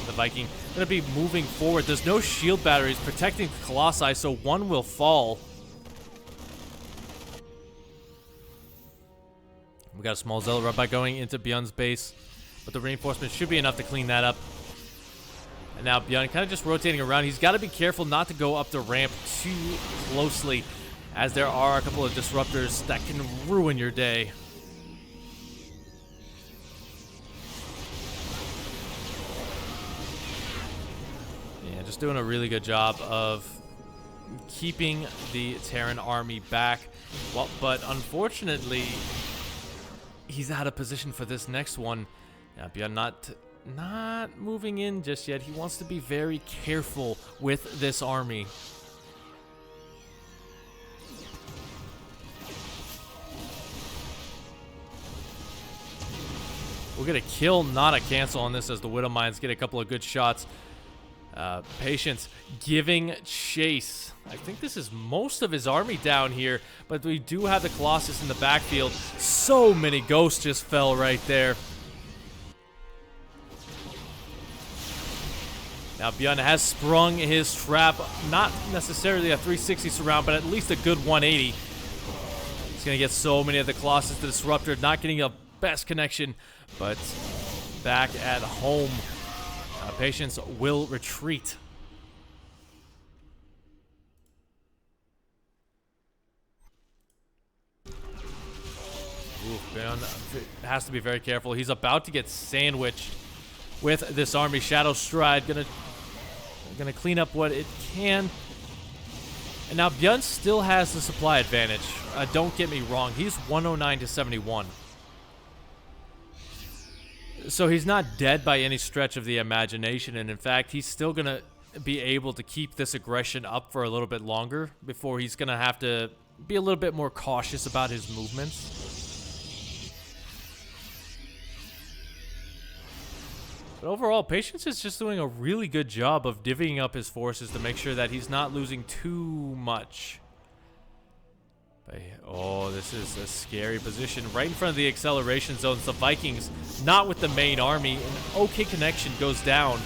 The Viking gonna be moving forward. There's no shield batteries protecting the Colossi, so one will fall. We got a small Zealot rub by going into BYUN's base, but the reinforcement should be enough to clean that up. And now BYUN kind of just rotating around. He's got to be careful not to go up the ramp too closely, as there are a couple of disruptors that can ruin your day. Yeah, just doing a really good job of keeping the Terran army back. Well, but unfortunately, he's out of position for this next one. Yeah, BYUN not moving in just yet. He wants to be very careful with this army. We'll get a kill, not a cancel on this, as the Widow Mines get a couple of good shots. Patience giving chase. I think this is most of his army down here, but we do have the Colossus in the backfield. So many ghosts just fell right there. Now BYUN has sprung his trap, not necessarily a 360 surround, but at least a good 180. He's gonna get so many of the Colossus, the Disruptor, not getting a best connection, but back at home, Patience will retreat. Ooh, BYUN has to be very careful. He's about to get sandwiched with this army. Shadow Stride gonna clean up what it can. And now BYUN still has the supply advantage. Don't get me wrong. He's 109 to 71. So he's not dead by any stretch of the imagination. And in fact, he's still gonna be able to keep this aggression up for a little bit longer before he's gonna have to be a little bit more cautious about his movements. But overall, Patience is just doing a really good job of divvying up his forces to make sure that he's not losing too much. But, oh, this is a scary position. Right in front of the acceleration zones, the Vikings, not with the main army. An okay connection goes down.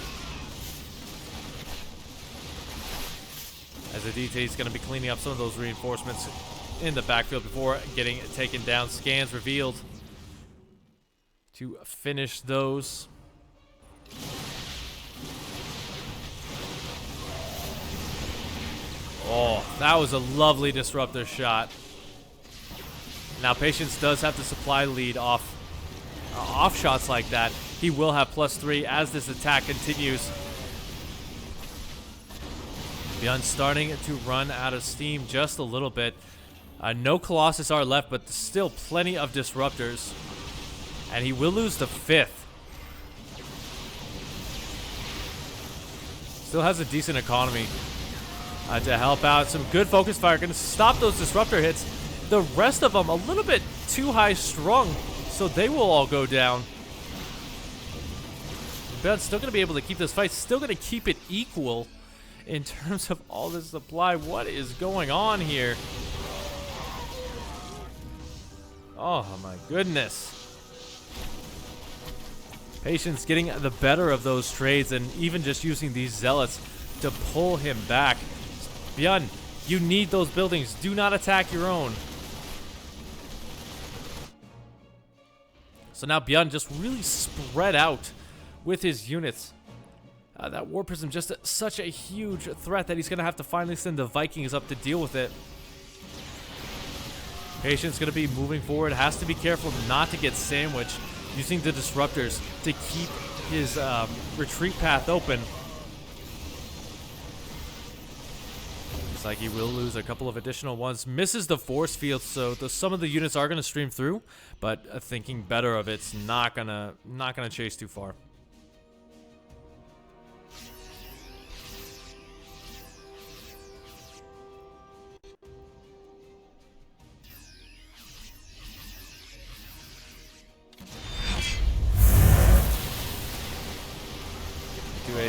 As the DT is going to be cleaning up some of those reinforcements in the backfield before getting taken down. Scans revealed to finish those. Oh, that was a lovely disruptor shot. Now Patience does have the supply lead off shots like that. He will have +3 as this attack continues. BYUN starting to run out of steam just a little bit. No Colossus are left, but still plenty of disruptors. And he will lose the 5th. Still has a decent economy to help out. Some good focus fire. Going to stop those disruptor hits. The rest of them a little bit too high strung, so they will all go down. BYUN's still going to be able to keep this fight. Still going to keep it equal in terms of all this supply. What is going on here? Oh my goodness. Patience getting the better of those trades and even just using these zealots to pull him back. BYUN, you need those buildings. Do not attack your own. So now BYUN just really spread out with his units. That War Prism just such a huge threat that he's going to have to finally send the Vikings up to deal with it. Patience going to be moving forward. Has to be careful not to get sandwiched. Using the disruptors to keep his retreat path open. Looks like he will lose a couple of additional ones. Misses the force field, so some of the units are going to stream through, but thinking better of it's not gonna chase too far.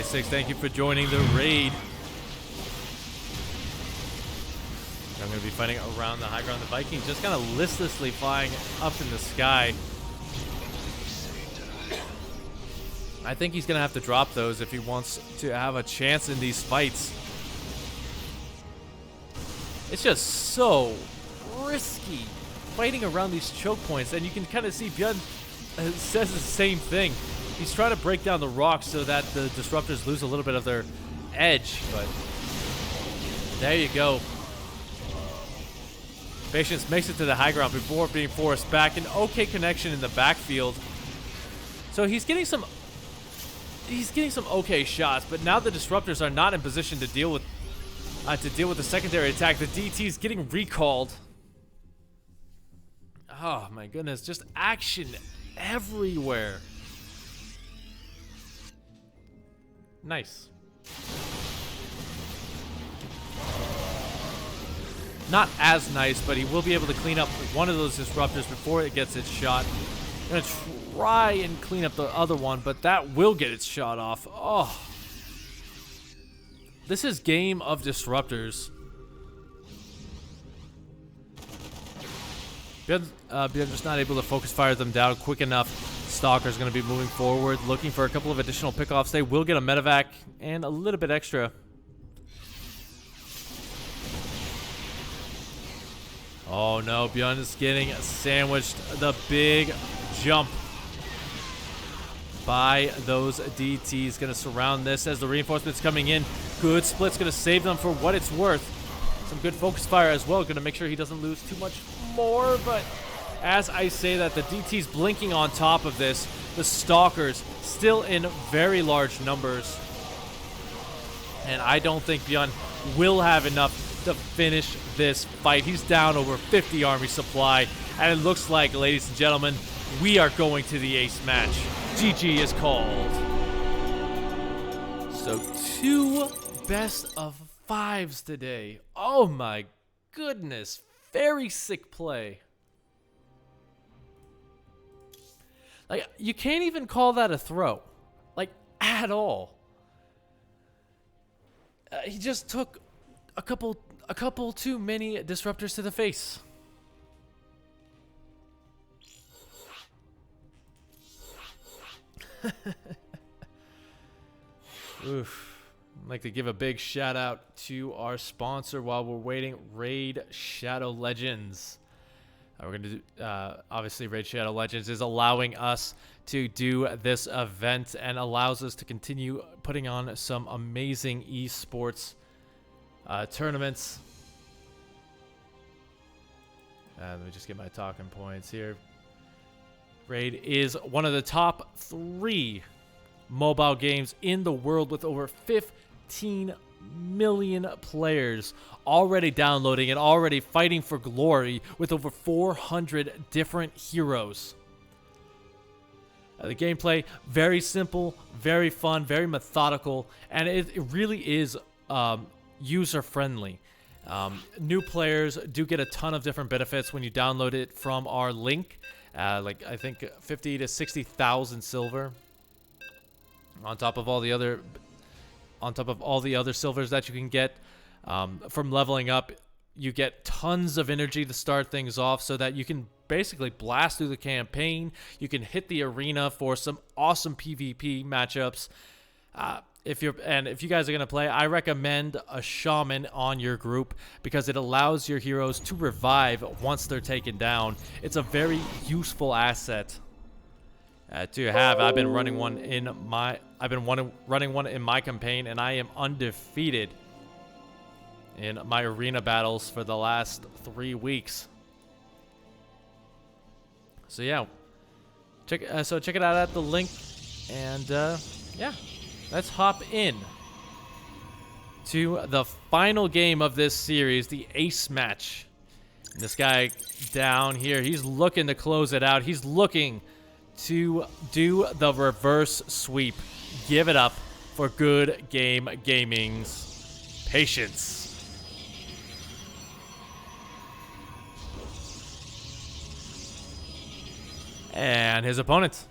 Thank you for joining the raid. I'm going to be fighting around the high ground. The Vikings just kind of listlessly flying up in the sky. I think he's going to have to drop those if he wants to have a chance in these fights. It's just so risky fighting around these choke points, and you can kind of see BYUN says the same thing. He's trying to break down the rocks so that the disruptors lose a little bit of their edge, but there you go. Patience makes it to the high ground before being forced back. An okay connection in the backfield. So he's getting some okay shots, but now the disruptors are not in position to deal with the secondary attack. The DT is getting recalled. Oh my goodness, just action everywhere. Nice. Not as nice, but he will be able to clean up one of those disruptors before it gets its shot. Gonna try and clean up the other one, but that will get its shot off. Oh. This is game of disruptors. BYUN just not able to focus fire them down quick enough. Stalker's going to be moving forward, looking for a couple of additional pickoffs. They will get a medevac and a little bit extra. Oh no, BYUN is getting sandwiched. The big jump by those DTs. Going to surround this as the reinforcements coming in. Good split's going to save them for what it's worth. Some good focus fire as well. Going to make sure he doesn't lose too much more. But as I say that, the DT's blinking on top of this. The Stalkers still in very large numbers. And I don't think BYUN will have enough to finish this fight. He's down over 50 army supply. And it looks like, ladies and gentlemen, we are going to the ace match. GG is called. So 2 best of 5s today. Oh my goodness. Very sick play. Like, you can't even call that a throw. Like, at all. He just took a couple too many disruptors to the face. Oof. I'd like to give a big shout out to our sponsor while we're waiting, Raid Shadow Legends. We're going to do, obviously, Raid Shadow Legends is allowing us to do this event and allows us to continue putting on some amazing esports tournaments. Let me just get my talking points here. Raid is one of the top 3 mobile games in the world with over 15 million players already downloading and already fighting for glory with over 400 different heroes. The gameplay, very simple, very fun, very methodical, and it really is user-friendly. New players do get a ton of different benefits when you download it from our link. Like, I think 50 to 60,000 silver on top of all the other silvers that you can get. From leveling up, you get tons of energy to start things off so that you can basically blast through the campaign. You can hit the arena for some awesome PvP matchups. If you guys are going to play, I recommend a shaman on your group because it allows your heroes to revive once they're taken down. It's a very useful asset to have. I've been running one in my campaign, and I am undefeated in my arena battles for the last 3 weeks. So yeah, check it out at the link, and yeah, let's hop in to the final game of this series, the ace match. And this guy down here, he's looking to close it out. He's looking to do the reverse sweep. Give it up for Good Game Gaming's Patience. And his opponent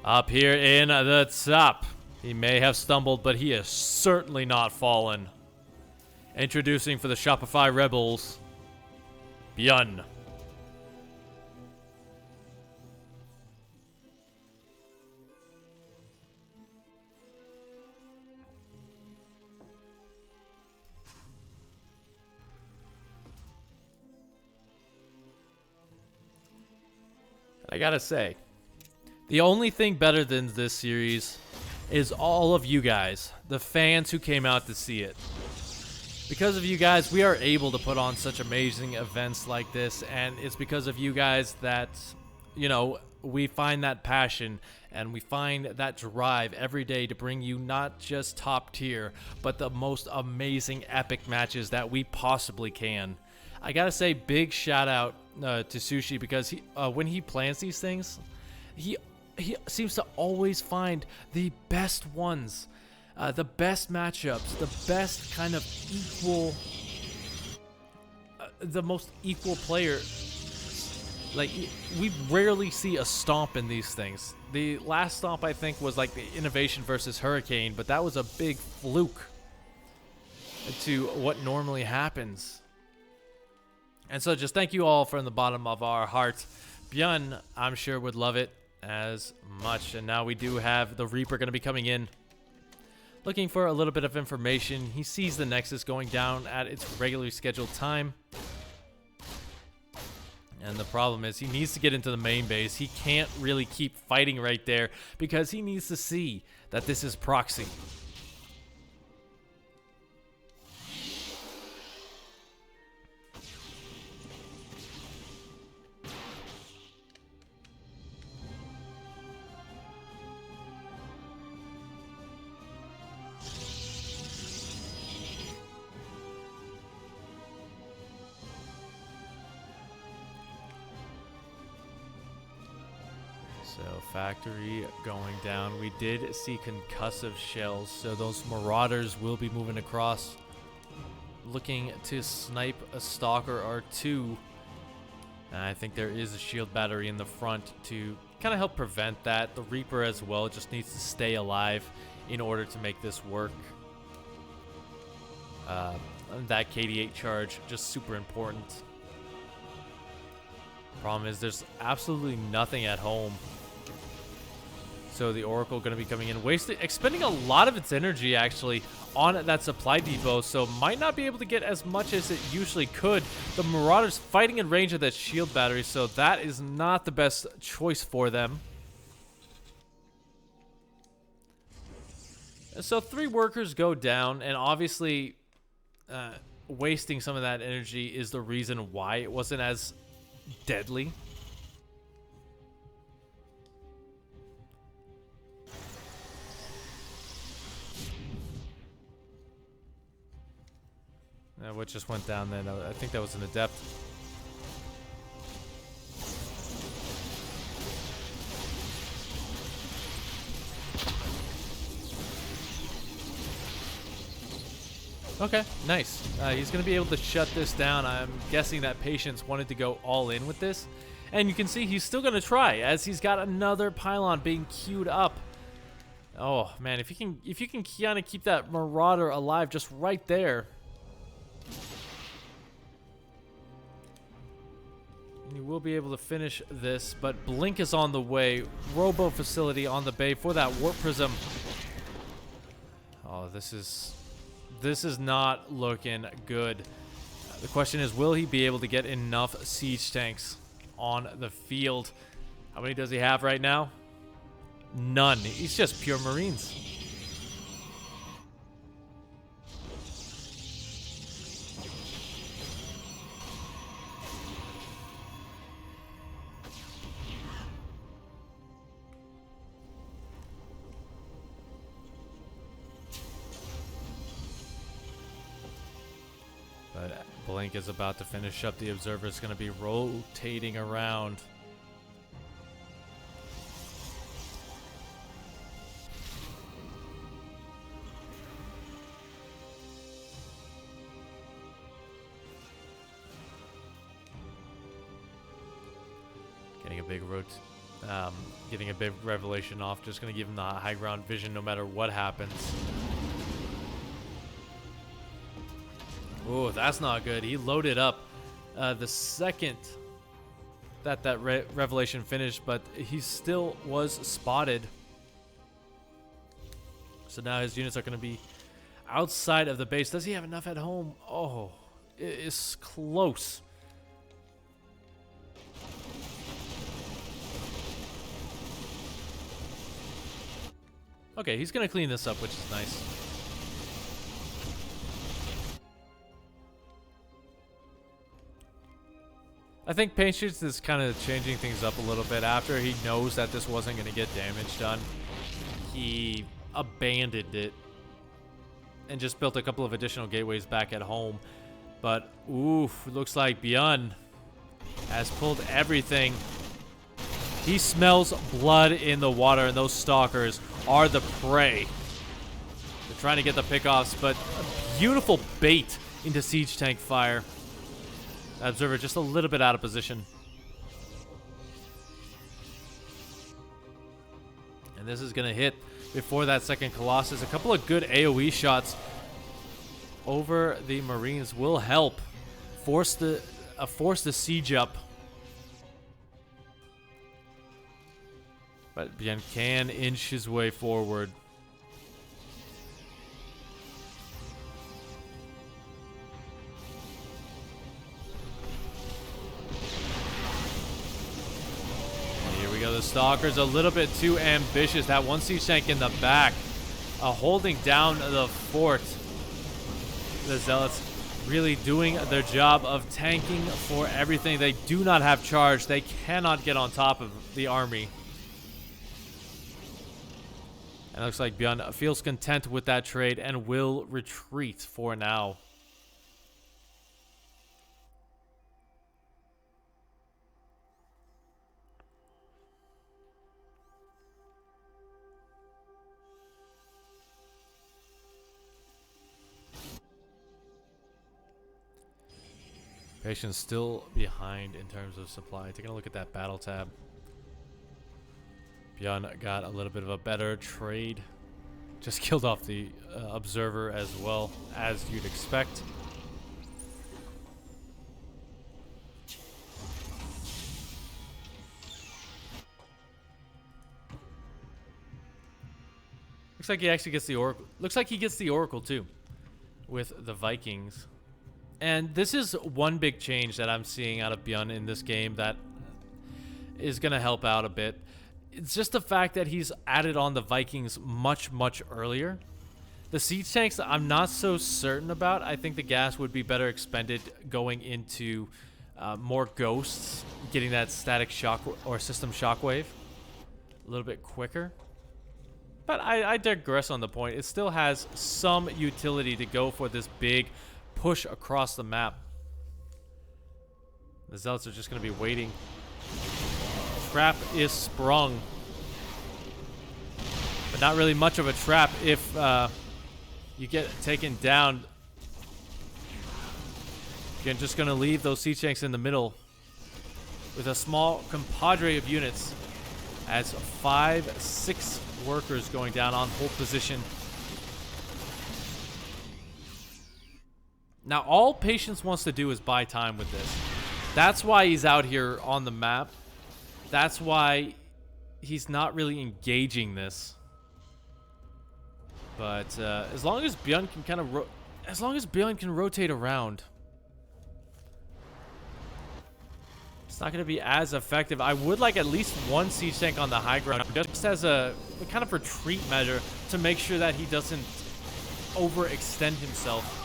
up here in the top. He may have stumbled, but he has certainly not fallen. Introducing for the Shopify Rebels, BYUN. I gotta say, the only thing better than this series is all of you guys, the fans who came out to see it. Because of you guys, we are able to put on such amazing events like this, and it's because of you guys that, you know, we find that passion and we find that drive every day to bring you not just top tier, but the most amazing epic matches that we possibly can. I gotta say, big shout out to Sushi, because when he plans these things, he seems to always find the best ones, the best matchups, the best kind of equal, the most equal player. Like, we rarely see a stomp in these things. The last stomp, I think, was like the Innovation versus Hurricane, but that was a big fluke to what normally happens. And so just thank you all from the bottom of our hearts. BYUN, I'm sure, would love it as much. And now we do have the Reaper going to be coming in, looking for a little bit of information. He sees the Nexus going down at its regularly scheduled time. And the problem is he needs to get into the main base. He can't really keep fighting right there because he needs to see that this is proxy. So factory going down. We did see concussive shells, so those marauders will be moving across, looking to snipe a stalker or two. And I think there is a shield battery in the front to kind of help prevent that. The Reaper as well just needs to stay alive in order to make this work. That KD8 charge, just super important. Problem is there's absolutely nothing at home. So the Oracle going to be coming in, expending a lot of its energy actually on that supply depot, so might not be able to get as much as it usually could. The Marauders fighting in range of that shield battery, so that is not the best choice for them. So 3 workers go down, and obviously wasting some of that energy is the reason why it wasn't as deadly. What just went down then? I think that was an adept. Okay, nice. He's going to be able to shut this down. I'm guessing that Patience wanted to go all in with this. And you can see he's still going to try as he's got another pylon being queued up. Oh, man, if you can kind of keep that Marauder alive just right there. You will be able to finish this, but Blink is on the way. Robo facility on the bay for that Warp Prism. Oh, this is not looking good. The question is, will he be able to get enough siege tanks on the field? How many does he have right now? None. He's just pure Marines. But Blink is about to finish up. The Observer is going to be rotating around. Getting a big revelation off, just going to give him the high ground vision no matter what happens. Oh, that's not good. He loaded up the second that revelation finished, but he still was spotted. So now his units are going to be outside of the base. Does he have enough at home? Oh, it is close. Okay, he's going to clean this up, which is nice. I think Patience is kind of changing things up a little bit after he knows that this wasn't going to get damage done. He abandoned it and just built a couple of additional gateways back at home. But, oof, looks like BYUN has pulled everything. He smells blood in the water, and those stalkers are the prey. They're trying to get the pickoffs, but a beautiful bait into siege tank fire. Observer just a little bit out of position. And this is going to hit before that second Colossus. A couple of good AoE shots over the Marines will help force the siege up. But BYUN can inch his way forward. the Stalker's a little bit too ambitious. That one siege tank in the back, holding down the fort. The Zealots really doing their job of tanking for everything. They do not have charge. They cannot get on top of the army. And it looks like BYUN feels content with that trade and will retreat for now. Patience still behind in terms of supply. Taking a look at that battle tab. BYUN got a little bit of a better trade. Just killed off the observer as well, as you'd expect. Looks like he actually gets the Oracle. Looks like he gets the Oracle too, with the Vikings. And this is one big change that I'm seeing out of BYUN in this game that is going to help out a bit. It's just the fact that he's added on the Vikings much, much earlier. The siege tanks, I'm not so certain about. I think the gas would be better expended going into more ghosts, getting that static shock or system shockwave a little bit quicker. But I digress on the point. It still has some utility to go for this big push across the map. The Zealots are just going to be waiting. Trap is sprung. But not really much of a trap if you get taken down. You're just going to leave those siege tanks in the middle with a small compadre of units as 5-6 workers going down on hold position. Now, all Patience wants to do is buy time with this. That's why he's out here on the map. That's why he's not really engaging this. But as long as BYUN can kind of BYUN can rotate around, it's not going to be as effective. I would like at least one siege tank on the high ground, just as a kind of retreat measure to make sure that he doesn't overextend himself.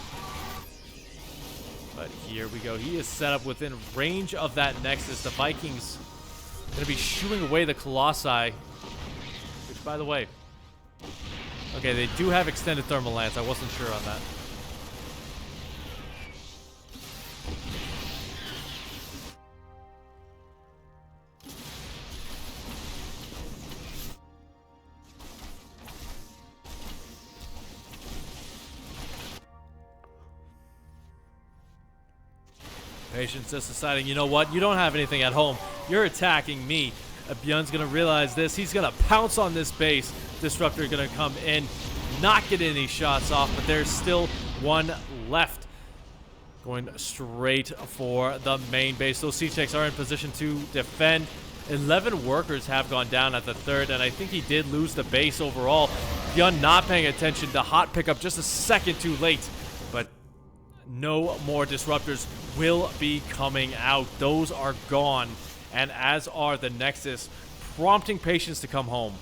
But here we go. He is set up within range of that Nexus. The Vikings going to be shooing away the Colossi. Which, by the way... Okay, they do have extended thermal lance. I wasn't sure on that. Patience is deciding, you know what? You don't have anything at home. You're attacking me. BYUN's going to realize this. He's going to pounce on this base. Disruptor going to come in, not get any shots off, but there's still one left. Going straight for the main base. Those siege tanks are in position to defend. 11 workers have gone down at the third, and I think he did lose the base overall. BYUN not paying attention to hot pickup just a second too late, but no more disruptors will be coming out. Those are gone, and as are the Nexus, prompting Patience to come home.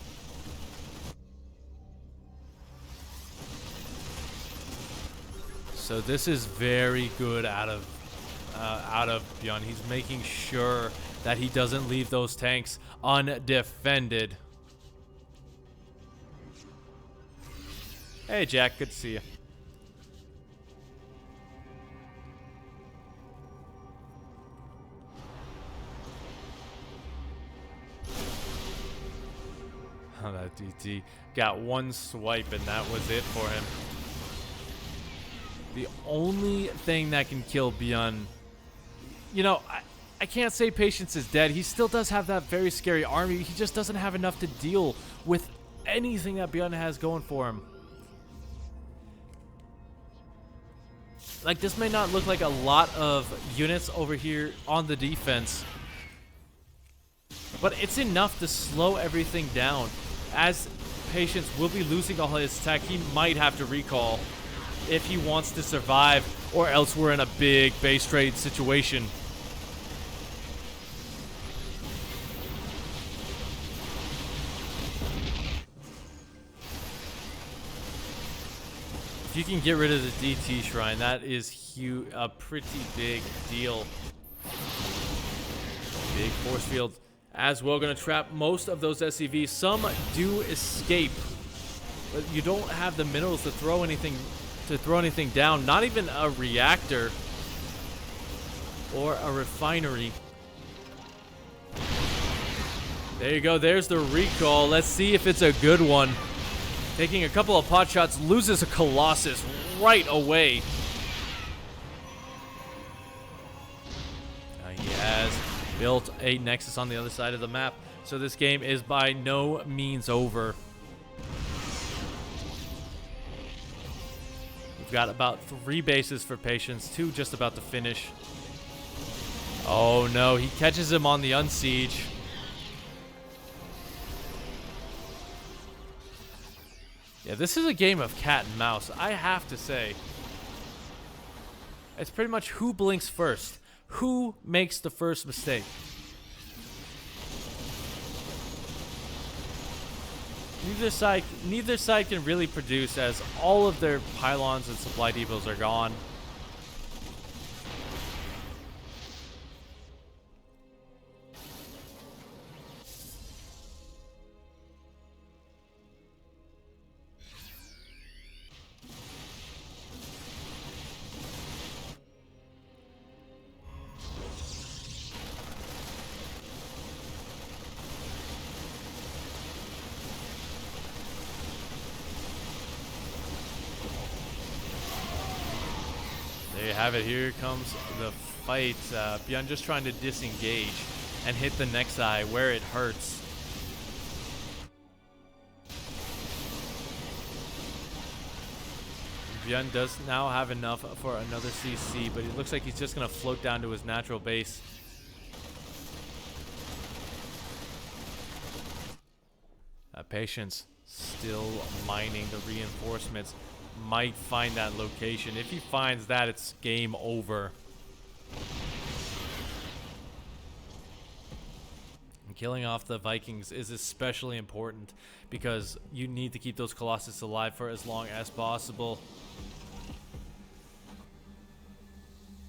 So this is very good out of BYUN. He's making sure that he doesn't leave those tanks undefended. Hey Jack, good to see you. Oh, that DT got one swipe and that was it for him. The only thing that can kill BYUN, you know, I can't say Patience is dead. He still does have that very scary army. He just doesn't have enough to deal with anything that BYUN has going for him. Like, this may not look like a lot of units over here on the defense, but it's enough to slow everything down. As Patience will be losing all his tech, he might have to recall if he wants to survive, or else we're in a big base trade situation. If you can get rid of the DT Shrine, that is huge, a pretty big deal. Big force field as well, gonna trap most of those SCVs. Some do escape, but you don't have the minerals to throw anything down. Not even a reactor or a refinery. There you go. There's the recall. Let's see if it's a good one. Taking a couple of pot shots, loses a Colossus right away. He has built a Nexus on the other side of the map, so this game is by no means over. We've got about 3 bases for Patience, 2 just about to finish. Oh no, he catches him on the unsiege. Yeah, this is a game of cat and mouse, I have to say. It's pretty much who blinks first, who makes the first mistake. Neither side can really produce, as all of their pylons and supply depots are gone. There you have it. Here comes the fight. BYUN just trying to disengage and hit the next eye where it hurts. BYUN does now have enough for another CC, but it looks like he's just going to float down to his natural base. Patience still mining the reinforcements. Might find that location. If he finds that, it's game over. And killing off the Vikings is especially important because you need to keep those Colossus alive for as long as possible.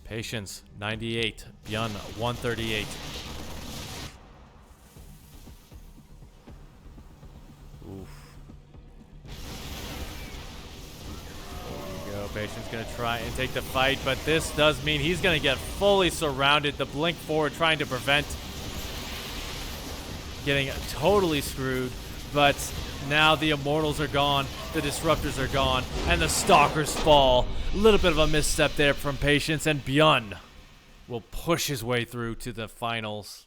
Patience 98, BYUN 138. Oof. Patience gonna try and take the fight, but this does mean he's gonna get fully surrounded. The blink forward trying to prevent getting totally screwed, but now the Immortals are gone, the Disruptors are gone, and the Stalkers fall. A little bit of a misstep there from Patience, and BYUN will push his way through to the finals.